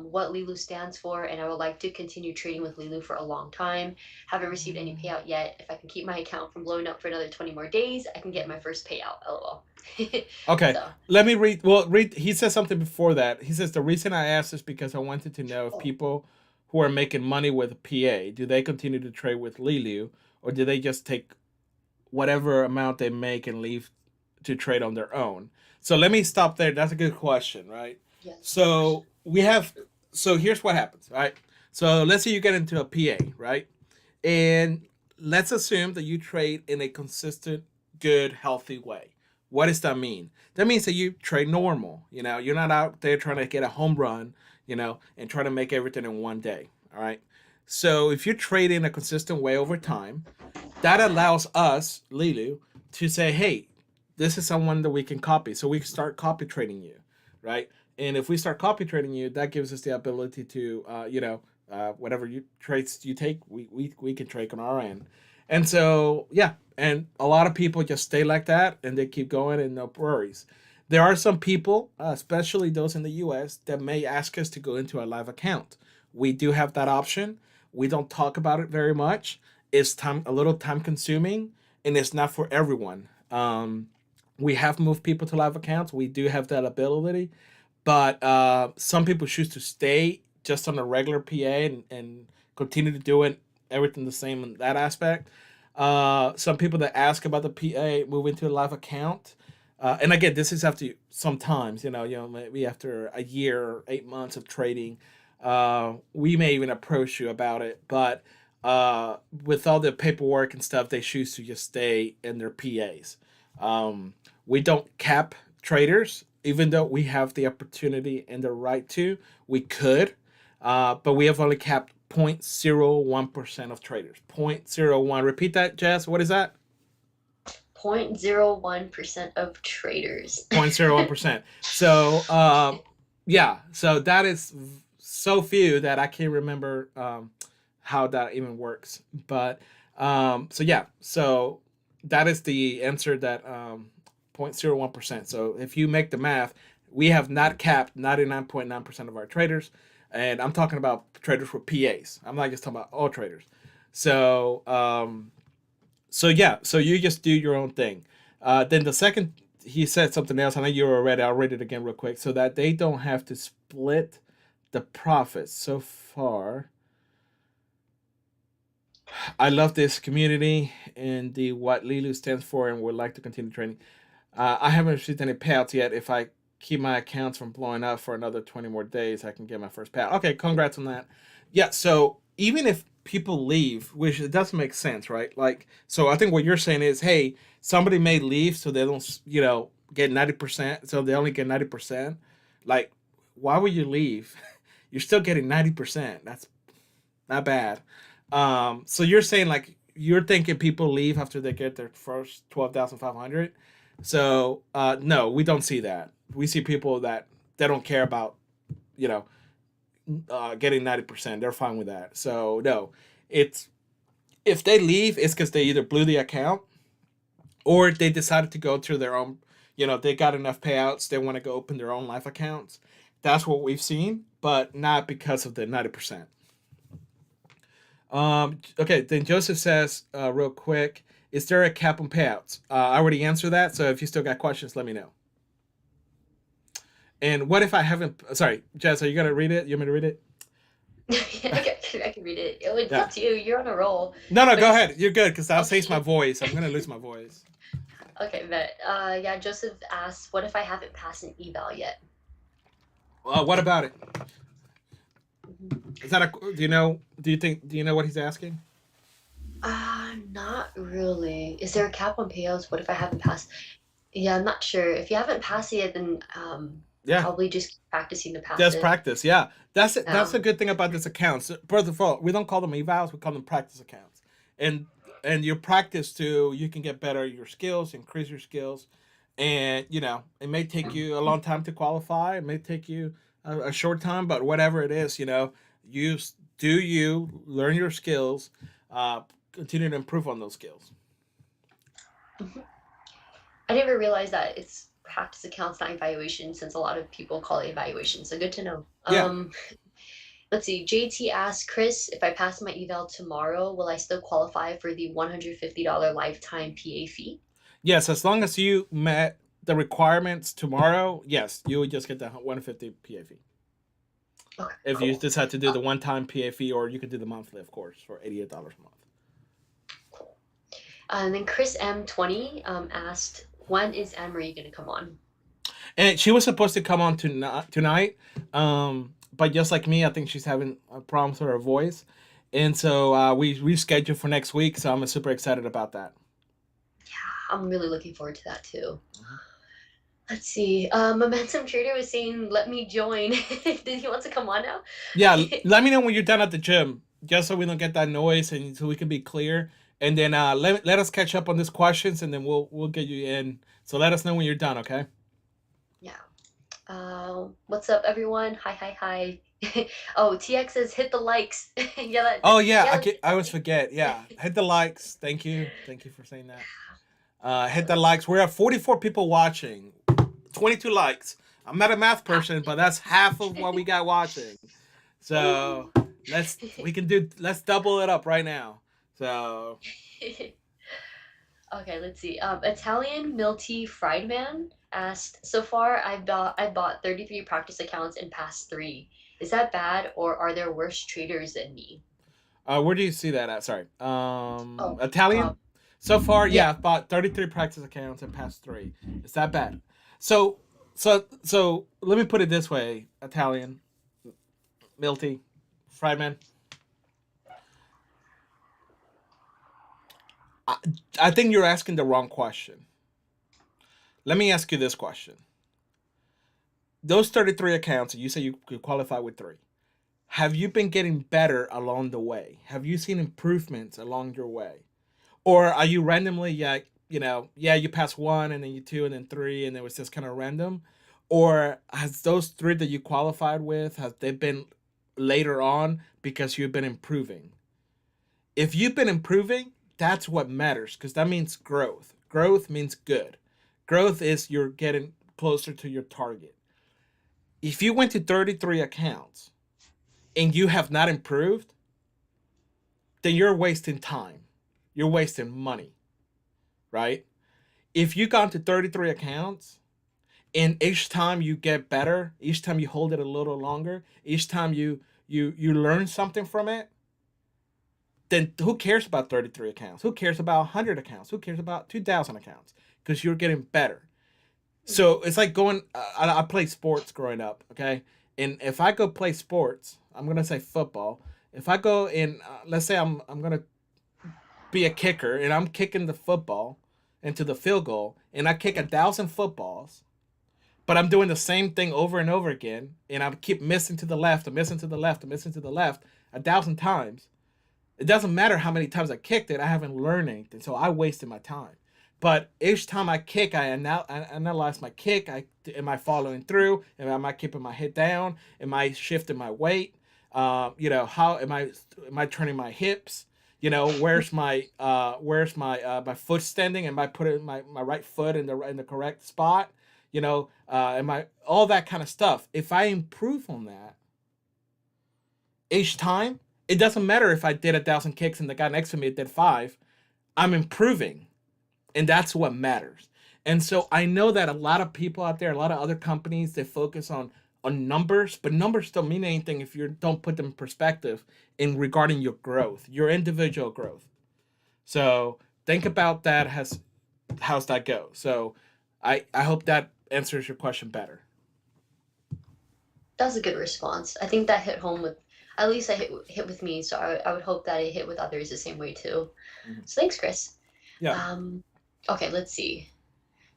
what Leeloo stands for, and I would like to continue trading with Leeloo for a long time. Haven't received any payout yet. If I can keep my account from blowing up for another 20 more days, I can get my first payout. LOL. Okay, So, let me read. Well, read. He says something before that. He says the reason I asked is because I wanted to know if oh, people who are making money with PA do they continue to trade with Leeloo, or do they just take whatever amount they make and leave to trade on their own? So let me stop there. That's a good question, right? yes, of course. So we have. So here's what happens, right? So let's say you get into a PA, right? And let's assume that you trade in a consistent, good, healthy way. What does that mean? That means that you trade normal. You know, you're not out there trying to get a home run, you know, and try to make everything in one day. All right. So if you trade in a consistent way over time, that allows us, Leeloo, to say, hey, this is someone that we can copy. So we can start copy trading you, right? And if we start copy trading you, that gives us the ability to, whatever you traits you take, we can trade on our end. And so, yeah, and a lot of people just stay like that and they keep going and no worries. There are some people, especially those in the US, that may ask us to go into a live account. We do have that option. We don't talk about it very much. It's time a little time consuming, and it's not for everyone. We have moved people to live accounts. We do have that ability, but some people choose to stay just on a regular PA and continue to do it everything the same in that aspect. Some people that ask about the PA move into a live account. And again, this is after sometimes, maybe after a year or 8 months of trading, we may even approach you about it. But with all the paperwork and stuff, they choose to just stay in their PAs. We don't cap traders, even though we have the opportunity and the right to. We could, but we have only capped 0.01% of traders. 0.01. Repeat that, Jess. What is that? 0.01% of traders. 0.01%. So, yeah. So that is so few that I can't remember how that even works. But so yeah. So that is the answer that 0.01%. So if you make the math, we have not capped 99.9% of our traders. And I'm talking about traders with PAs. I'm not just talking about all traders. So, so yeah, so you just do your own thing. Then the second, he said something else. I know you were ready. I'll read it again real quick, so that they don't have to split the profits. So far, I love this community and the what Leeloo stands for, and would like to continue training. I haven't received any payouts yet. If I keep my accounts from blowing up for another 20 more days, I can get my first payout. Okay, congrats on that. Yeah, so even if people leave, which it doesn't make sense, right? Like, so I think what you're saying is, hey, somebody may leave so they don't, get 90%, so they only get 90%. Like, why would you leave? You're still getting 90%. That's not bad. So you're saying like you're thinking people leave after they get their first 12,500. So no, we don't see that. We see people that they don't care about, you know, getting 90%. They're fine with that. So no, it's if they leave, it's because they either blew the account or they decided to go to their own. They got enough payouts. They want to go open their own life accounts. That's what we've seen, but not because of the 90%. Okay, then Joseph says, real quick, is there a cap on payouts? I already answered that, so if you still got questions, let me know. And what if I haven't? Sorry, Jess, are you gonna read it? You want me to read it? I can read it. It's Yeah. up to you. You're on a roll. No, no, But go it's ahead. You're good because I'll save my okay. voice. I'm gonna lose my voice. Okay, but yeah, Joseph asks, what if I haven't passed an eval yet? What about it? Mhm. Is that a? Do you know? Do you think? Do you know what he's asking? Not really. Is there a cap on payouts? What if I haven't passed? Yeah, I'm not sure. If you haven't passed it yet, then Yeah, probably just keep practicing to pass just it. practice. Yeah, that's it. That's a Um, good thing about this account. So, first of all, we don't call them evals. We call them practice accounts. And you practice to you can get better at your skills, increase your skills, and it may take you a long time to qualify. It may take you a short time, but whatever it is, you do you learn your skills, uh, continue to improve on those skills. mhm. I didn't even realize that it's practice accounts, not evaluation, since a lot of people call it evaluation. So good to know. Yeah. Let's see. JT asked Chris, if I pass my eval tomorrow, will I still qualify for the $150 lifetime PA fee? Yes, as long as you met the requirements tomorrow, yes, you would just get the 150 PA fee. Okay, If you cool. decide to do the one-time PA fee, or you could do the monthly, of course, for $88 a month. Cool. And then Chris M20 asked, when is Anne Marie going to come on? And she was supposed to come on tonight, but just like me, I think she's having problems with her voice, and so we rescheduled for next week. So I'm super excited about that. Yeah, I'm really looking forward to that too. Let's see. Momentum Trader was saying, let me join. Did he want to come on now? Yeah, let me know when you're done at the gym, just so we don't get that noise and so we can be clear. And then let us catch up on these questions, and then we'll get you in. So let us know when you're done, okay? Yeah. What's up, everyone? Hi, hi, hi. Oh, TX says hit the likes. Yeah, Oh yeah, yeah. I always forget. Yeah, hit the likes. Thank you for saying that. Hit the Let's likes. We're at 44 people watching, 22 likes. I'm not a math person, but that's half of what we got watching. So let's double it up right now. So see. Okay, let's see. Italian Milty Fried Man asked, so far I bought 33 practice accounts and passed three. Is that bad, or are there worse traders than me? where do you see that at? Sorry. Oh, Italian. So far, yeah. yeah, I've bought 33 practice accounts and passed three. Is that bad? So so let me put it this way, Italian, Milty, Friedman. I, I think you're asking the wrong question. Let me ask you this question. Those 33 accounts, you say you could qualify with three. Have you been getting better along the way? Have you seen improvements along your way? Or are you randomly, yeah, yeah, you pass one and then you two and then three and it was just kind of random? Or has those three that you qualified with, have they been later on because you've been improving? If you've been improving, that's what matters because that means growth. Growth means good. Growth is you're getting closer to your target. If you went to 33 accounts and you have not improved, then you're wasting time. You're wasting money, right? If you got to 33 accounts and each time you get better, each time you hold it a little longer, each time you learn something from it, then who cares about 33 accounts? Who cares about 100 accounts? Who cares about 2,000 accounts? Because you're getting better. So it's like going. I played sports growing up, okay, and if I go play sports, I'm gonna say football. If I go in, let's say I'm gonna be a kicker and I'm kicking the football into the field goal, and I kick 1,000 footballs, but I'm doing the same thing over and over again, and I keep missing to the left, and missing to the left, and missing to the left 1,000 times. It doesn't matter how many times I kicked it. I haven't learned anything, so I wasted my time. But each time I kick, I analyze my kick. Am I following through? Am I keeping my head down? Am I shifting my weight? How am I turning my hips? Where's my foot standing? Am I putting my right foot in the correct spot? Am I all that kind of stuff? If I improve on that each time, it doesn't matter if I did 1,000 kicks and the guy next to me did five. I'm improving, and that's what matters. And so I know that a lot of people out there, a lot of other companies, they focus on numbers, but numbers don't mean anything if you don't put them in perspective in regarding your growth, your individual growth. So think about that. How's that go? So I hope that answers your question better. That was a good response. I think that hit home with, at least I hit with me, so I would hope that it hit with others the same way too. Mhm. So thanks, Chris. Yeah. Okay, let's see.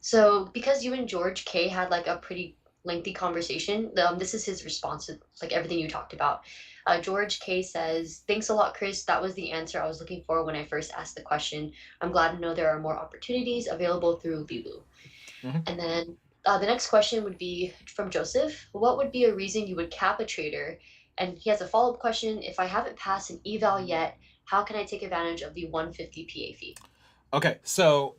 So because you and George K had like a pretty lengthy conversation, this is his response to like everything you talked about. George K says, "Thanks a lot, Chris. That was the answer I was looking for when I first asked the question. I'm glad to know there are more opportunities available through Leeloo." Mhm. And then the next question would be from Joseph. What would be a reason you would cap a trader? And he has a follow up question. If I haven't passed an eval yet, how can I take advantage of the 150 PA fee? Okay. So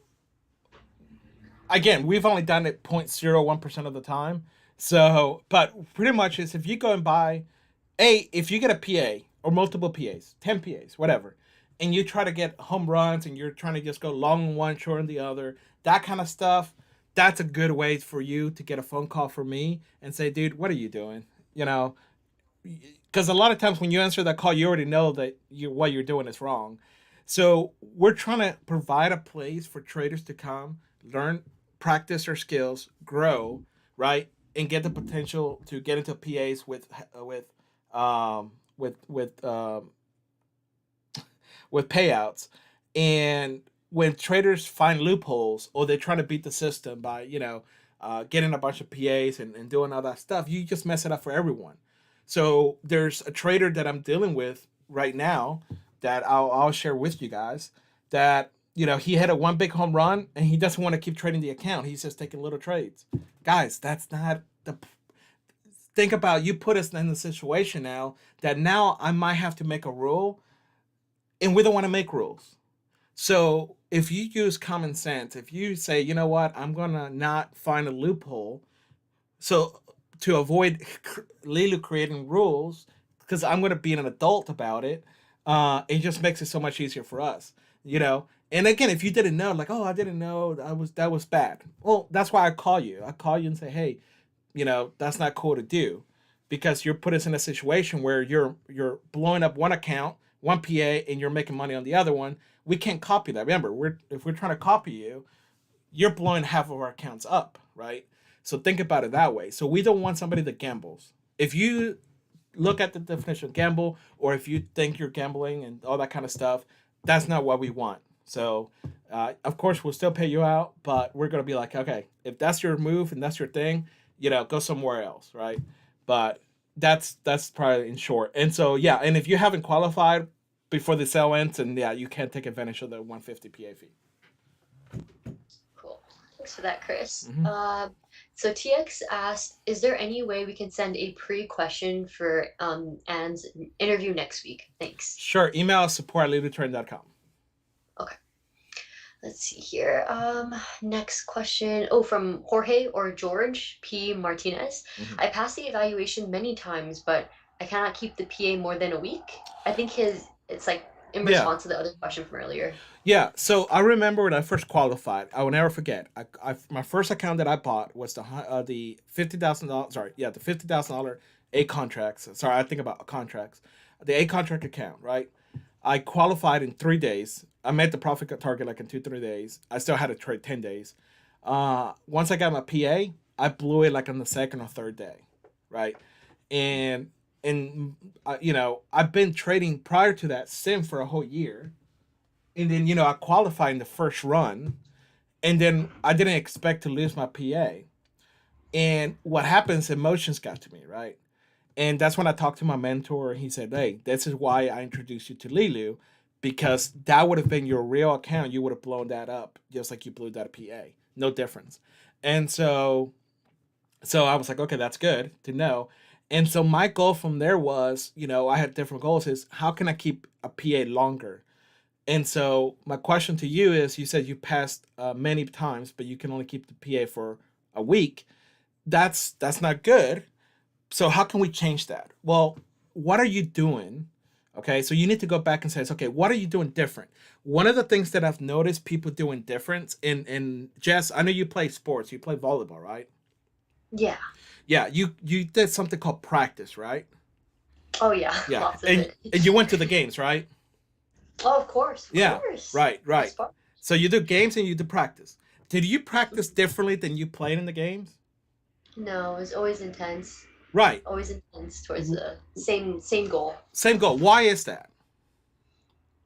again, we've only done it 0.01% of the time. So, but pretty much is if you go and buy if you get a PA or multiple PAs, 10 PAs, whatever, and you try to get home runs and you're trying to just go long on one, short on the other, that kind of stuff, that's a good way for you to get a phone call from me and say, dude, what are you doing? You know, because a lot of times when you answer that call, you already know that what you're doing is wrong. So we're trying to provide a place for traders to come, learn, practice their skills, grow, right, and get the potential to get into PAs um, with with payouts. And when traders find loopholes or they're trying to beat the system by getting a bunch of PAs and doing all that stuff, you just mess it up for everyone. So there's a trader that I'm dealing with right now that I'll share with you guys that he had a one big home run and he doesn't want to keep trading the account. He's just taking little trades. Guys, that's not the think about you put us in the situation now that now I might have to make a rule and we don't want to make rules. So if you use common sense, if you say, you know what, I'm gonna not find a loophole, so to avoid Leeloo creating rules, because I'm gonna be an adult about it, it just makes it so much easier for us, you know. And again, if you didn't know, like, oh, I didn't know that was bad. Well, that's why I call you. I call you and say, hey, that's not cool to do, because you're put us in a situation where you're blowing up one account, one PA, and you're making money on the other one. We can't copy that. Remember, if we're trying to copy you, you're blowing half of our accounts up, right? So think about it that way. So we don't want somebody that gambles. If you look at the definition of gamble, or if you think you're gambling and all that kind of stuff, that's not what we want. So, of course, we'll still pay you out, but we're gonna be like, okay, if that's your move and that's your thing, go somewhere else, right? But that's probably in short. And so yeah, and if you haven't qualified before the sale ends, and yeah, you can't take advantage of the 150 PA fee. Cool. Thanks for that, Chris. Mm-hmm. So TX asked, is there any way we can send a pre-question for Anne's interview next week? Thanks. Sure. Email support@leelootrain.com. Okay. Let's see here. Next question. Oh, from Jorge or George P. Martinez. Mm-hmm. I passed the evaluation many times, but I cannot keep the PA more than a week. I think it's like in response to the other question from earlier. Yeah, so I remember when I first qualified. I will never forget. My first account that I bought was the $50,000. Sorry, yeah, the $50,000 A contracts. Sorry, I think about contracts. The A contract account, right? I qualified in 3 days. I met the profit target like in 2 3 days. I still had to trade 10 days. Once I got my PA, I blew it like on the second or third day, right? And I've been trading prior to that sim for a whole year, and then I qualified in the first run, and then I didn't expect to lose my PA. And what happens? Emotions got to me, right? And that's when I talked to my mentor. He said, "Hey, this is why I introduced you to Leeloo, because that would have been your real account. You would have blown that up just like you blew that PA. No difference." And so I was like, okay, that's good to know. And so my goal from there was, I had different goals. Is how can I keep a PA longer? And so my question to you is, you said you passed many times, but you can only keep the PA for a week. That's not good. So how can we change that? Well, what are you doing? Okay, so you need to go back and say, okay, what are you doing different? One of the things that I've noticed people doing different, and Jess, I know you play sports, you play volleyball, right? Yeah. Yeah, you did something called practice, right? Oh yeah, Yeah, lots of and it. and you went to the games, right? Oh, of course, of Yeah, course. right. So you do games and you do practice. Did you practice differently than you played in the games? No, it was always intense. Right. Always intense towards the same goal. Same goal. Why is that?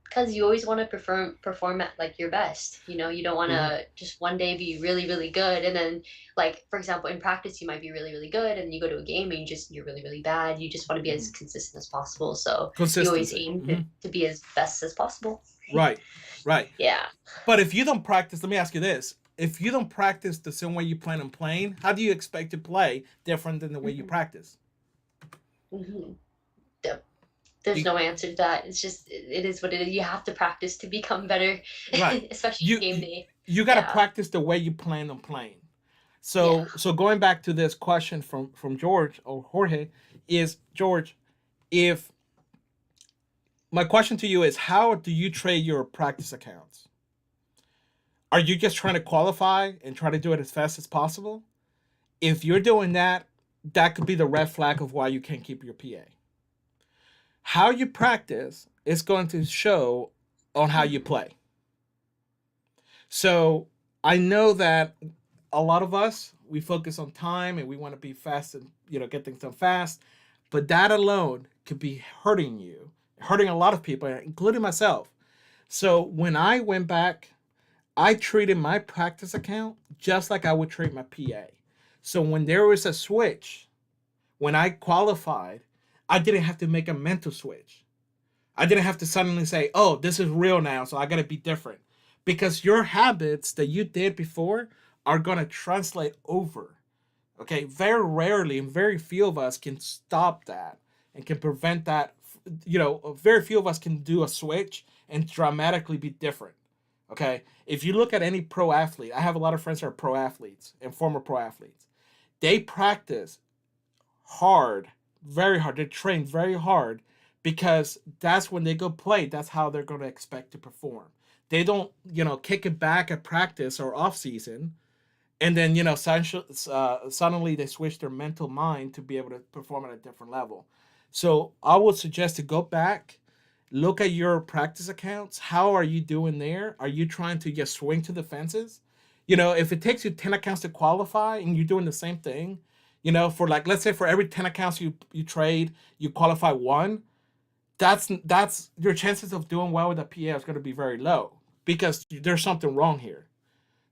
Because you always want to perform at like your best. You don't want to just one day be really really good, and then like for example in practice you might be really really good, and you go to a game and you're really really bad. You just want to be as consistent as possible. So you always aim to be as best as possible. Right. Yeah. But if you don't practice, let me ask you this: if you don't practice the same way you plan on playing, how do you expect to play different than the way you practice? There's no answer to that. It's just it is what it is. You have to practice to become better, Right. especially game day. you got to Yeah. practice the way you plan on playing. Yeah. So going back to this question from George or Jorge is George, if my question to you is how do you trade your practice accounts? Are you just trying to qualify and try to do it as fast as possible? If you're doing that, that could be the red flag of why you can't keep your PA. How you practice is going to show on how you play. So I know that a lot of us we focus on time and we want to be fast and get things done fast, but that alone could be hurting you, hurting a lot of people, including myself. So when I went back, I treated my practice account just like I would treat my PA. So when there was a switch, when I qualified, I didn't have to make a mental switch. I didn't have to suddenly say, oh, this is real now, so I got to be different. Because your habits that you did before are going to translate over. Okay, very rarely and very few of us can stop that and can prevent that. Very few of us can do a switch and dramatically be different. Okay, if you look at any pro athlete, I have a lot of friends that are pro athletes and former pro athletes. They practice hard, very hard. They train very hard because that's when they go play. That's how they're going to expect to perform. They don't, kick it back at practice or off season, and then suddenly they switch their mental mind to be able to perform at a different level. So I would suggest to go back, look at your practice accounts. How are you doing there? Are you trying to just swing to the fences? If it takes you 10 accounts to qualify and you're doing the same thing, for like let's say for every 10 accounts you trade, you qualify one, that's your chances of doing well with a PA is going to be very low because there's something wrong here.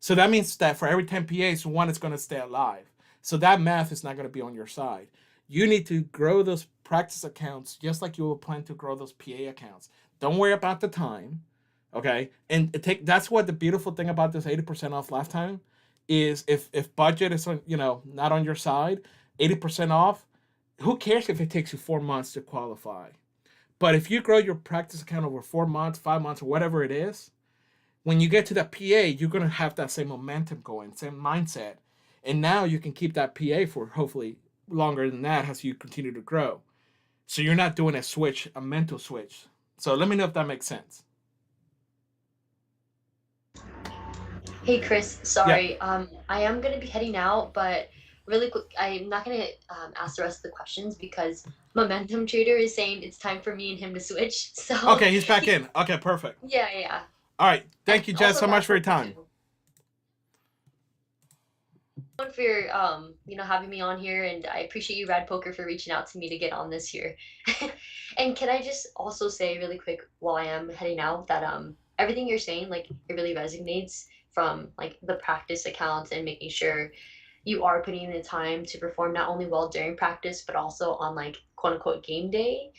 So that means that for every 10 PAs, one is going to stay alive. So that math is not going to be on your side. You need to grow those practice accounts just like you will plan to grow those PA accounts. Don't worry about the time, okay? And that's what the beautiful thing about this 80% off lifetime is. If budget is on, not on your side, 80% off. Who cares if it takes you 4 months to qualify? But if you grow your practice account over 4 months, 5 months, or whatever it is, when you get to that PA, you're going to have that same momentum going, same mindset. And now you can keep that PA for hopefully longer than that as you continue to grow. So you're not doing a mental switch. So let me know if that makes sense. Hey Chris, Yeah. sorry. I am gonna be heading out, but really quick, I'm not gonna ask the rest of the questions because Momentum Trader is saying it's time for me and him to switch. So, Okay, he's back in. Okay, perfect. yeah, yeah, yeah. All right. And Thank you, Jess, also so much Rad for your Poker time. too. For your having me on here, and I appreciate you, Rad Poker, for reaching out to me to get on this here. And can I just also say really quick while I am heading out that everything you're saying, like, it really resonates from like the practice accounts and making sure you are putting in the time to perform not only well during practice but also on like quote unquote game day,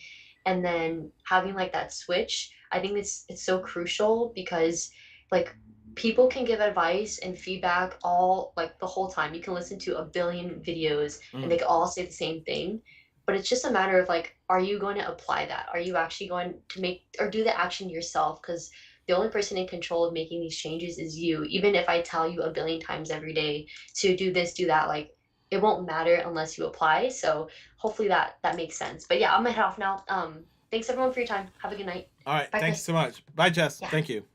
and then having like that switch. I think it's so crucial because like people can give advice and feedback all like the whole time. You can listen to a billion videos and they Mm. can all say the same thing, but it's just a matter of like, are you going to apply that? Are you actually going to make or do the action yourself? Because the only person in control of making these changes is you. Even if I tell you a billion times every day to do this, do that, like, it won't matter unless you apply. So hopefully that makes sense. But yeah, I'm gonna head off now. Thanks everyone for your time. Have a good night. All right. Bye, Thank you Chris. so much. Bye, Jess. Yeah. Thank you.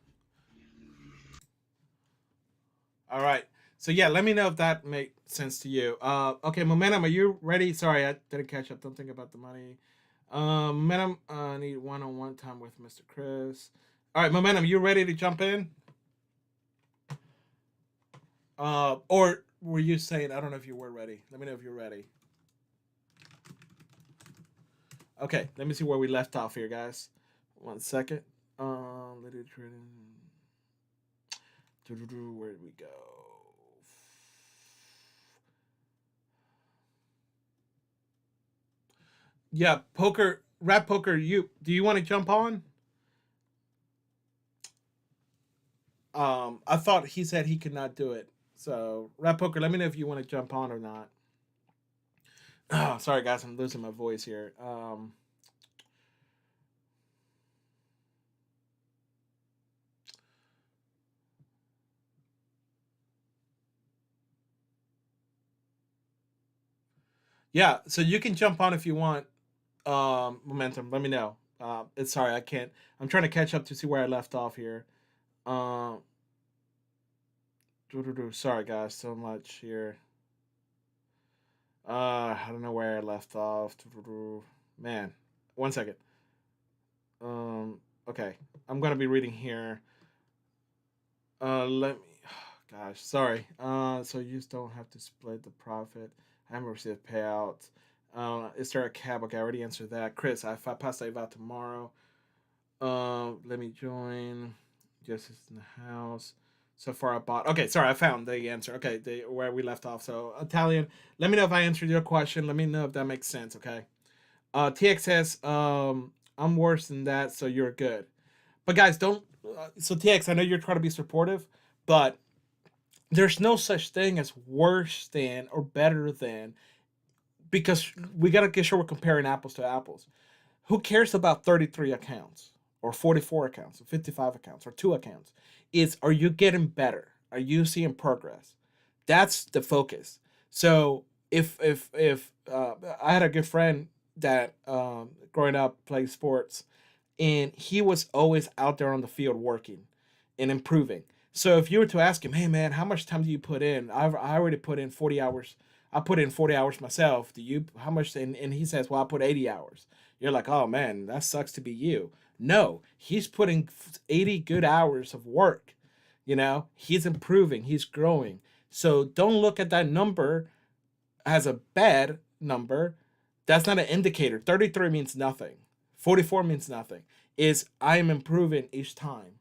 All right. So yeah, let me know if that makes sense to you. Okay, Momentum, are you ready? Sorry, I didn't catch up. Don't think about the money. Momentum, I need one-on-one time with Mr. Chris. All right, Momentum, you ready to jump in? Or were you saying, I don't know if you were ready. Let me know if you're ready. Okay, let me see where we left off here, guys. 1 second. Let it trading. Where did we go? Yeah, poker, rap poker. Do you want to jump on? I thought he said he could not do it. So rap poker, let me know if you want to jump on or not. Oh, sorry guys, I'm losing my voice here. Yeah, so you can jump on if you want. Momentum. Let me know. It's sorry I can't. I'm trying to catch up to see where I left off here. Um, sorry guys, so much here. I don't know where I left off. Man, one second. Okay, I'm gonna be reading here. Let me. Gosh, sorry. So you just don't have to split the profit. I haven't received payouts. Is there a cap? Okay, I already answered that. Chris, if I pass that out tomorrow, let me join. Justice in the house. So far, I bought. Okay, sorry, I found the answer. Okay, where we left off. So Italian. Let me know if I answered your question. Let me know if that makes sense. Okay. TX says, I'm worse than that, so you're good. But guys, don't. So TX, I know you're trying to be supportive, but there's no such thing as worse than or better than, because we got to get sure we're comparing apples to apples. Who cares about 33 accounts or 44 accounts or 55 accounts or 2 accounts? Is, are you getting better? Are you seeing progress? That's the focus. So if I had a good friend that growing up played sports, and he was always out there on the field working and improving. So if you were to ask him, "Hey man, how much time do you put in?" I already put in 40 hours. I put in 40 hours myself. Do you, how much? And he says, "Well, I put 80 hours." You're like, "Oh man, that sucks to be you." No, he's putting 80 good hours of work. He's improving. He's growing. So don't look at that number as a bad number. That's not an indicator. 33 means nothing. 44 means nothing. Is I'm improving each time.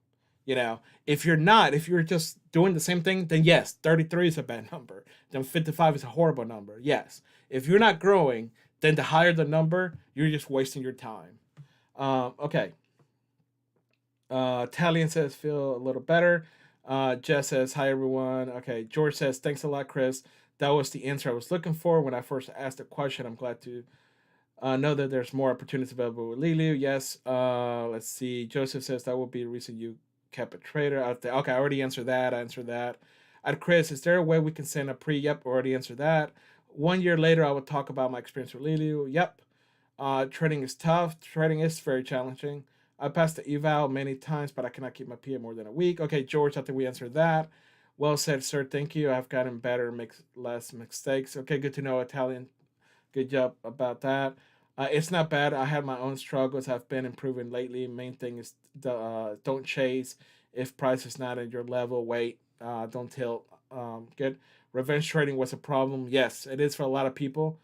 If you're not, if you're just doing the same thing, then yes, 33 is a bad number. Then 55 is a horrible number. Yes. If you're not growing, then the higher the number, you're just wasting your time. Okay. Talion says, feel a little better. Jess says, hi, everyone. Okay. George says, thanks a lot, Chris. That was the answer I was looking for when I first asked the question. I'm glad to know that there's more opportunities available with Leeloo. Yes. Let's see. Joseph says that will be the reason you kept a trader out there. Okay, I already answered that. I answered that. Chris, is there a way we can send a pre? Yep, already answered that. 1 year later, I will talk about my experience with Leeloo. Yep. Trading is tough. Trading is very challenging. I passed the eval many times, but I cannot keep my PA more than a week. Okay, George, I think we answered that. Well said, sir. Thank you. I've gotten better, make less mistakes. Okay, good to know, Italian. Good job about that. It's not bad. I had my own struggles. I've been improving lately. Main thing is don't chase. If price is not at your level, wait. Don't tilt. Good. Revenge trading was a problem. Yes, it is for a lot of people.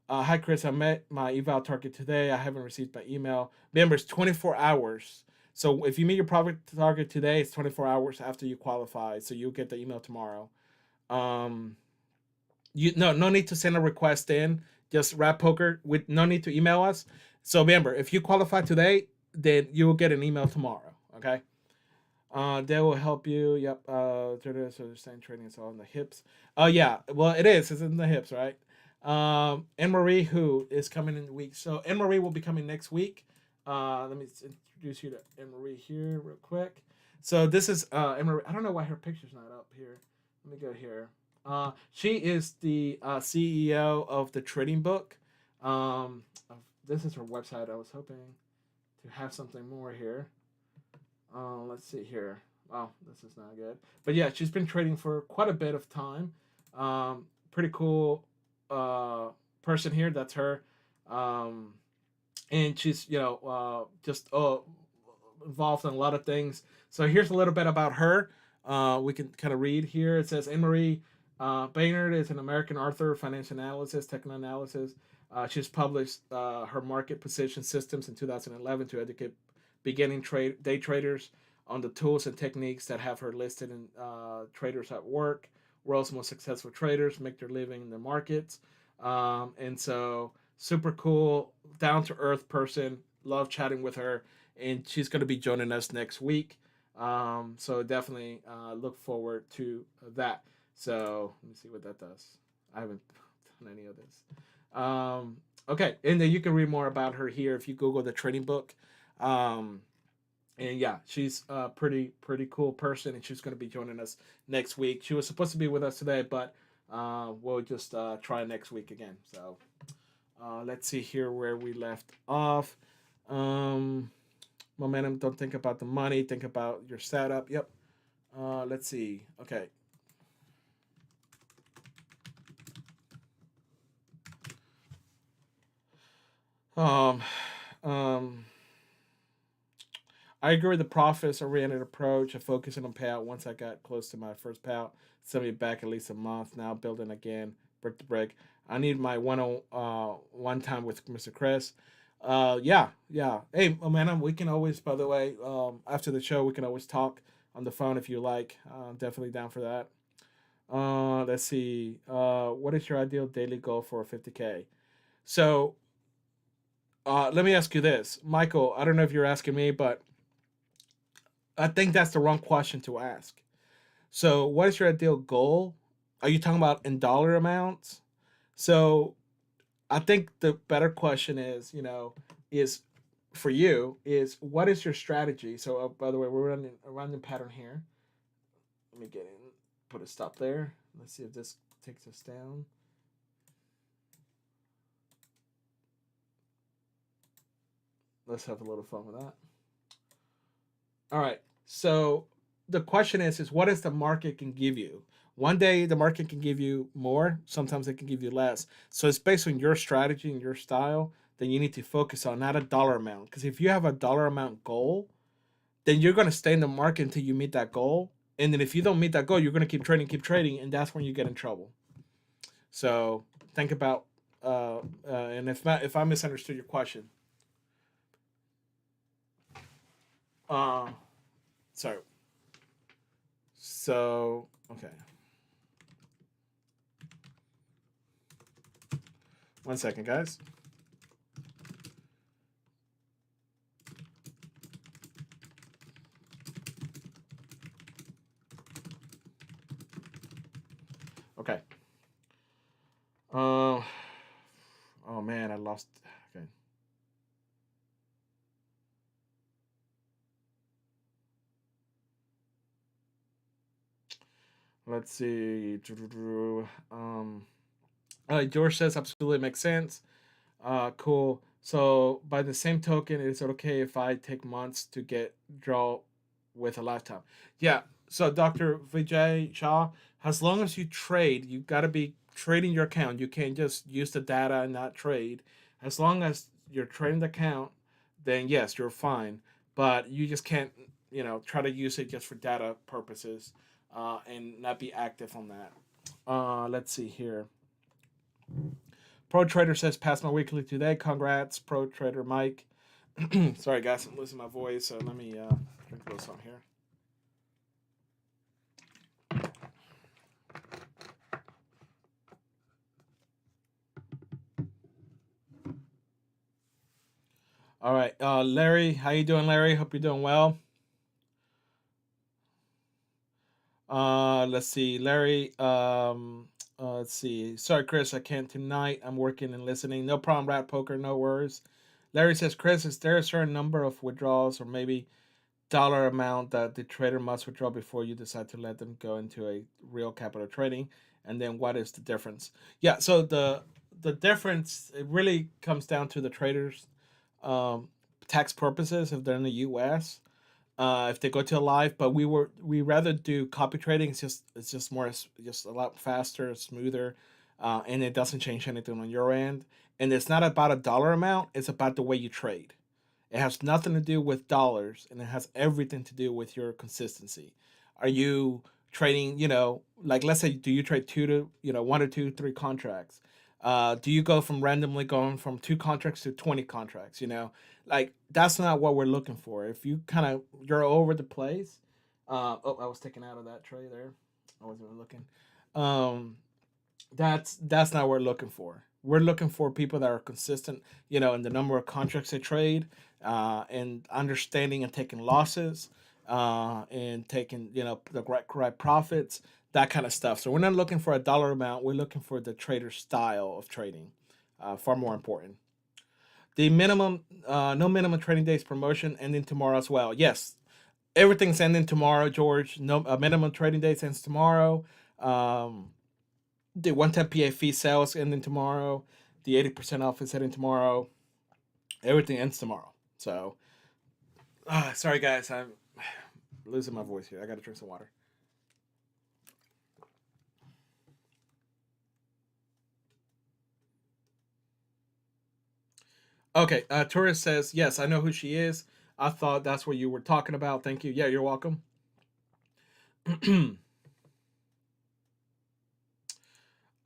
Hi, Chris. I met my eval target today. I haven't received my email. Remember, it's 24 hours. So if you meet your profit target today, it's 24 hours after you qualify. So you'll get the email tomorrow. Um, no need to send a request in. Just Rap Poker with no need to email us. So remember, if you qualify today, then you will get an email tomorrow. Okay. They will help you. Yep. Traders understand trading is all in the hips. Oh yeah. Well, it is. It's in the hips, right? Anne Marie, who is coming in the week. So Anne Marie will be coming next week. Let me introduce you to Anne Marie here real quick. So this is Anne Marie. I don't know why her picture's not up here. Let me go here. She is the CEO of the Trading Book. Um, this is her website. I was hoping to have something more here. Let's see here. Wow, this is not good. But yeah, she's been trading for quite a bit of time. Pretty cool person here. That's her. Um, and she's just involved in a lot of things. So here's a little bit about her. We can kind of read here. It says Anne Marie Baynard is an American author, financial analysis, technical analysis. She's published her market position systems in 2011 to educate beginning day traders on the tools and techniques that have her listed in Traders at Work. World's most successful traders make their living in the markets. And so super cool, down to earth person. Love chatting with her, and she's going to be joining us next week. So definitely look forward to that. So let me see what that does. I haven't done any of this. Okay, and then you can read more about her here if you Google the Trading Book. And yeah, she's a pretty cool person, and she's going to be joining us next week. She was supposed to be with us today, but we'll just try next week again. So Let's see here where we left off. Um, Momentum. Don't think about the money. Think about your setup. Yep. Let's see. Okay. Um, um, I agree with the profits oriented approach of focusing on payout. Once I got close to my first payout, send me back at least a month. Now building again, brick to brick. I need my one time with Mr. Chris. Yeah, yeah. Hey, momentum. We can always, by the way, after the show, we can always talk on the phone if you like. Definitely down for that. Let's see. What is your ideal daily goal for 50K? So, let me ask you this, Michael. I don't know if you're asking me, but I think that's the wrong question to ask. So, what is your ideal goal? Are you talking about in dollar amounts? So, I think the better question is, is for you is what is your strategy? So, by the way, we're running a random pattern here. Let me get in, put a stop there. Let's see if this takes us down. Let's have a little fun with that. All right. So the question is what is the market can give you? One day the market can give you more, sometimes it can give you less. So it's based on your strategy and your style. Then you need to focus on not a dollar amount. Because if you have a dollar amount goal, then you're gonna stay in the market until you meet that goal. And then if you don't meet that goal, you're gonna keep trading, and that's when you get in trouble. So think about and if I misunderstood your question, uh, sorry. So okay, one second, guys. Okay. Uh, oh man, I lost. Okay. Let's see. George says absolutely makes sense. Cool. So by the same token, is it okay if I take months to get draw with a lifetime? Yeah. So Dr. Vijay Shah, as long as you trade, you got to be trading your account. You can't just use the data and not trade. As long as you're trading the account, then yes, you're fine. But you just can't, try to use it just for data purposes, and not be active on that. Let's see here. Pro Trader says, pass my weekly today. Congrats, Pro Trader Mike. Sorry, guys, I'm losing my voice, so let me drink a little something here. All right, Larry, how you doing, Larry? Hope you're doing well. Let's see, Larry. Let's see. Sorry, Chris, I can't tonight. I'm working and listening. No problem, Rat Poker. No worries. Larry says, Chris, is there a certain number of withdrawals or maybe dollar amount that the trader must withdraw before you decide to let them go into a real capital trading? And then what is the difference? Yeah, so the difference, it really comes down to the traders, um, tax purposes if they're in the U.S. If they go to a live, but we rather do copy trading. It's just more, just a lot faster, smoother, and it doesn't change anything on your end. And it's not about a dollar amount; it's about the way you trade. It has nothing to do with dollars, and it has everything to do with your consistency. Are you trading? Like let's say, do you trade two to one or two, three contracts? Do you go from randomly going from two contracts to 20 contracts? Like that's not what we're looking for. If you you're all over the place. Oh, I was taken out of that tray there. I wasn't even looking. Um, that's not what we're looking for. We're looking for people that are consistent, in the number of contracts they trade, and understanding and taking losses, and taking the right profits, that kind of stuff. So we're not looking for a dollar amount. We're looking for the trader style of trading. Far more important. The no minimum trading days promotion ending tomorrow as well. Yes, everything's ending tomorrow, George. No minimum trading days ends tomorrow. The one-time PA fee sales ending tomorrow. The 80% off is heading tomorrow. Everything ends tomorrow. So, sorry guys, I'm losing my voice here. I got to drink some water. Okay, Tourist says, yes, I know who she is. I thought that's what you were talking about. Thank you. Yeah, you're welcome.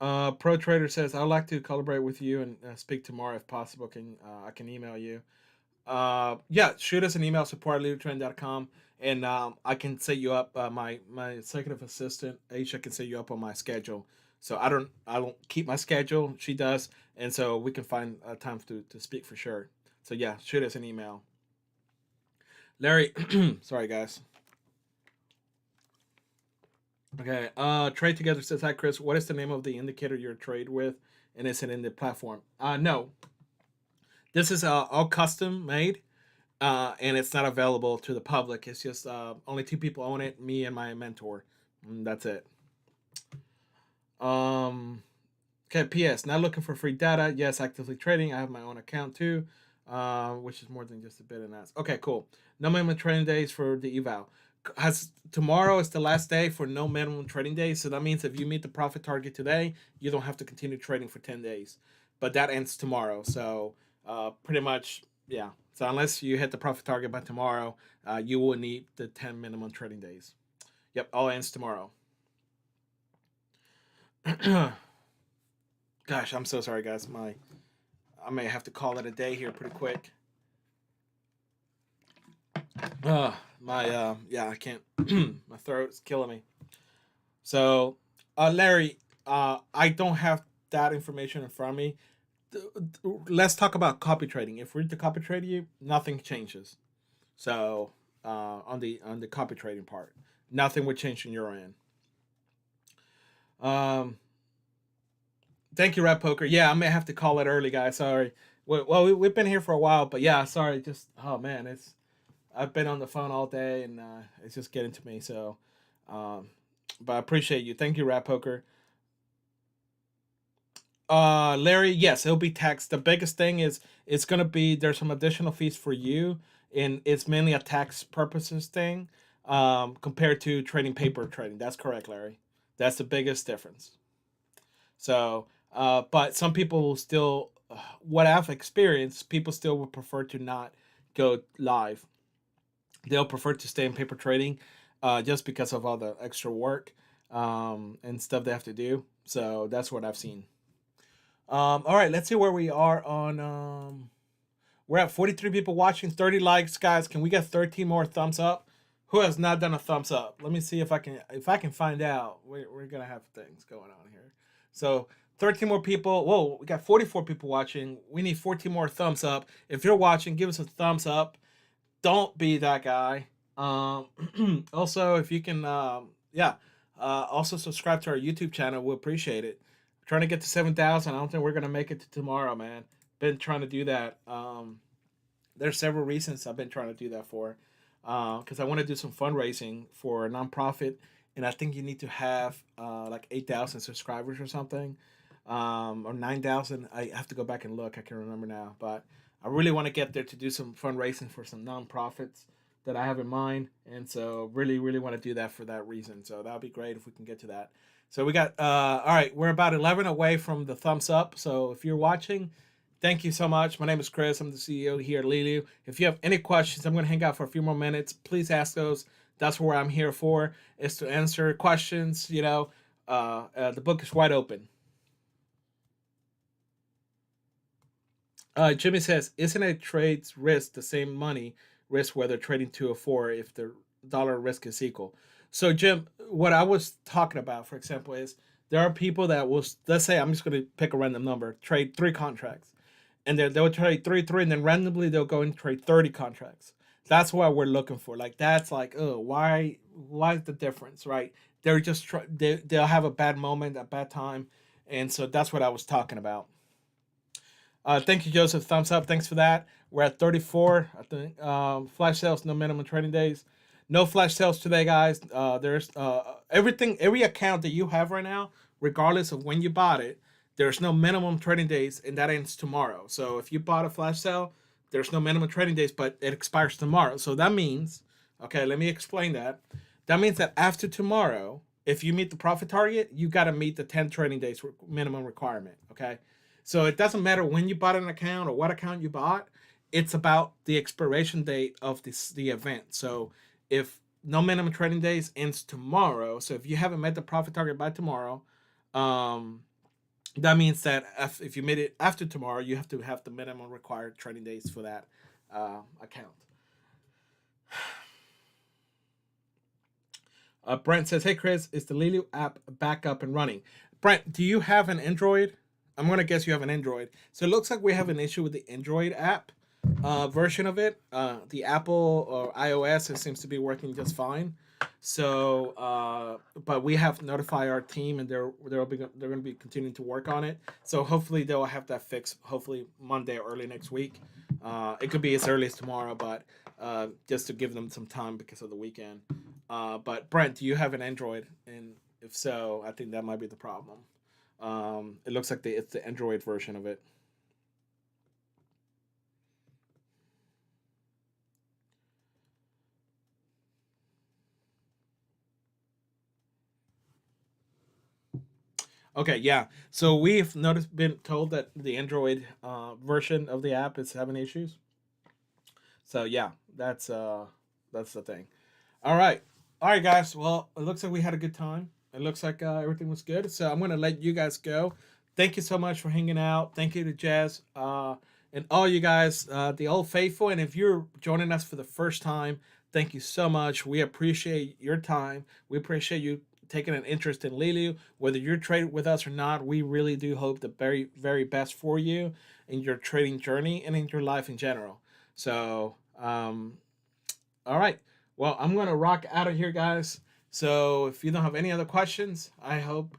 Pro Trader says, I'd like to collaborate with you and speak tomorrow if possible. I can email you. Yeah, shoot us an email, support@leelootrend.com, and I can set you up. My executive assistant Aisha can set you up on my schedule. So I don't keep my schedule. She does, and so we can find time to speak for sure. So yeah, shoot us an email. Larry, sorry guys. Okay. Trade Together says, hi Chris. What is the name of the indicator you're trade with, and is it in the platform? No, this is all custom made. And it's not available to the public. It's just only two people own it, me and my mentor. And that's it. Okay, P.S. Not looking for free data. Yes, actively trading. I have my own account too, which is more than just a bid and ask. Okay, cool. No minimum trading days for the eval. Tomorrow is the last day for no minimum trading days. So that means if you meet the profit target today, you don't have to continue trading for 10 days. But that ends tomorrow. So pretty much, yeah. So unless you hit the profit target by tomorrow, you will need the 10 minimum trading days. Yep, all ends tomorrow. Gosh, I'm so sorry, guys. I may have to call it a day here pretty quick. Yeah, I can't. My throat's killing me. So, Larry, I don't have that information in front of me. Let's talk about copy trading. If we're to copy trade you, nothing changes. So, on the copy trading part, nothing would change on your end. Um, Thank you, Red Poker. Yeah, I may have to call it early, guys. Sorry. We've been here for a while, but yeah, sorry. Just oh man, it's I've been on the phone all day, and it's just getting to me. So, um, but I appreciate you. Thank you, Rat Poker. Larry, yes, it'll be tax. The biggest thing is it's gonna be there's some additional fees for you, and it's mainly a tax purposes thing, compared to trading paper trading. That's correct, Larry. That's the biggest difference. So, but some people will still, what I've experienced, people still would prefer to not go live. They'll prefer to stay in paper trading, just because of all the extra work, and stuff they have to do. So that's what I've seen. All right, let's see where we are on. We're at 43 people watching, 30 likes, guys. Can we get 13 more thumbs up? Who has not done a thumbs up? Let me see if I can find out. We're gonna have things going on here. So 13 more people. Whoa, we got 44 people watching. We need 14 more thumbs up. If you're watching, give us a thumbs up. Don't be that guy. Also, if you can, yeah, also subscribe to our YouTube channel. We appreciate it. Trying to get to 7,000. I don't think we're gonna make it to tomorrow, man. Been trying to do that. There's several reasons I've been trying to do that for, because I want to do some fundraising for a nonprofit, and I think you need to have like 8,000 subscribers or something, or 9,000. I have to go back and look. I can't remember now, but I really want to get there to do some fundraising for some nonprofits that I have in mind, and so really, really want to do that for that reason. So that would be great if we can get to that. So we got all right. We're about 11 away from the thumbs up. So if you're watching, thank you so much. My name is Chris. I'm the CEO here at Leeloo. If you have any questions, I'm going to hang out for a few more minutes. Please ask those. That's what I'm here for, is to answer questions. The book is wide open. Jimmy says, isn't a trade's risk the same money risk whether trading 2 or 4 if the dollar risk is equal? So, Jim, what I was talking about, for example, is there are people that will, let's say, I'm just going to pick a random number, trade 3 contracts, and they'll trade three, and then randomly they'll go and trade 30 contracts. That's what we're looking for. Like that's like, oh, why is the difference, right? They're just they'll have a bad moment, a bad time, and so that's what I was talking about. Thank you, Joseph. Thumbs up. Thanks for that. We're at 34. I think flash sales, no minimum trading days. No flash sales today, guys. There's everything, every account that you have right now, regardless of when you bought it, there's no minimum trading days, and that ends tomorrow. So if you bought a flash sale, there's no minimum trading days, but it expires tomorrow. So that means, okay, let me explain that. That means that after tomorrow, if you meet the profit target, you got to meet the 10 trading days minimum requirement. Okay. So it doesn't matter when you bought an account or what account you bought. It's about the expiration date of the event. So if no minimum trading days ends tomorrow, so if you haven't met the profit target by tomorrow, um, that means that if you made it after tomorrow, you have to have the minimum required trading days for that account. Brent says, "Hey Chris, is the Leeloo app back up and running?" Brent, do you have an Android? I'm gonna guess you have an Android. So it looks like we have an issue with the Android app version of it. The Apple or iOS, it seems to be working just fine. So, but we have to notify our team, and they're going to be continuing to work on it. So hopefully they'll have that fixed. Hopefully Monday or early next week. It could be as early as tomorrow, but just to give them some time because of the weekend. But Brent, do you have an Android? And if so, I think that might be the problem. It looks like it's the Android version of it. Okay, yeah. So we've been told that the Android version of the app is having issues. So yeah, that's the thing. All right, guys. Well, it looks like we had a good time. It looks like everything was good. So I'm gonna let you guys go. Thank you so much for hanging out. Thank you to Jazz and all you guys, the old faithful. And if you're joining us for the first time, thank you so much. We appreciate your time. We appreciate you taking an interest in Leeloo. Whether you're trading with us or not, we really do hope the very, very best for you in your trading journey and in your life in general. So, all right. Well, I'm going to rock out of here, guys. So if you don't have any other questions, I hope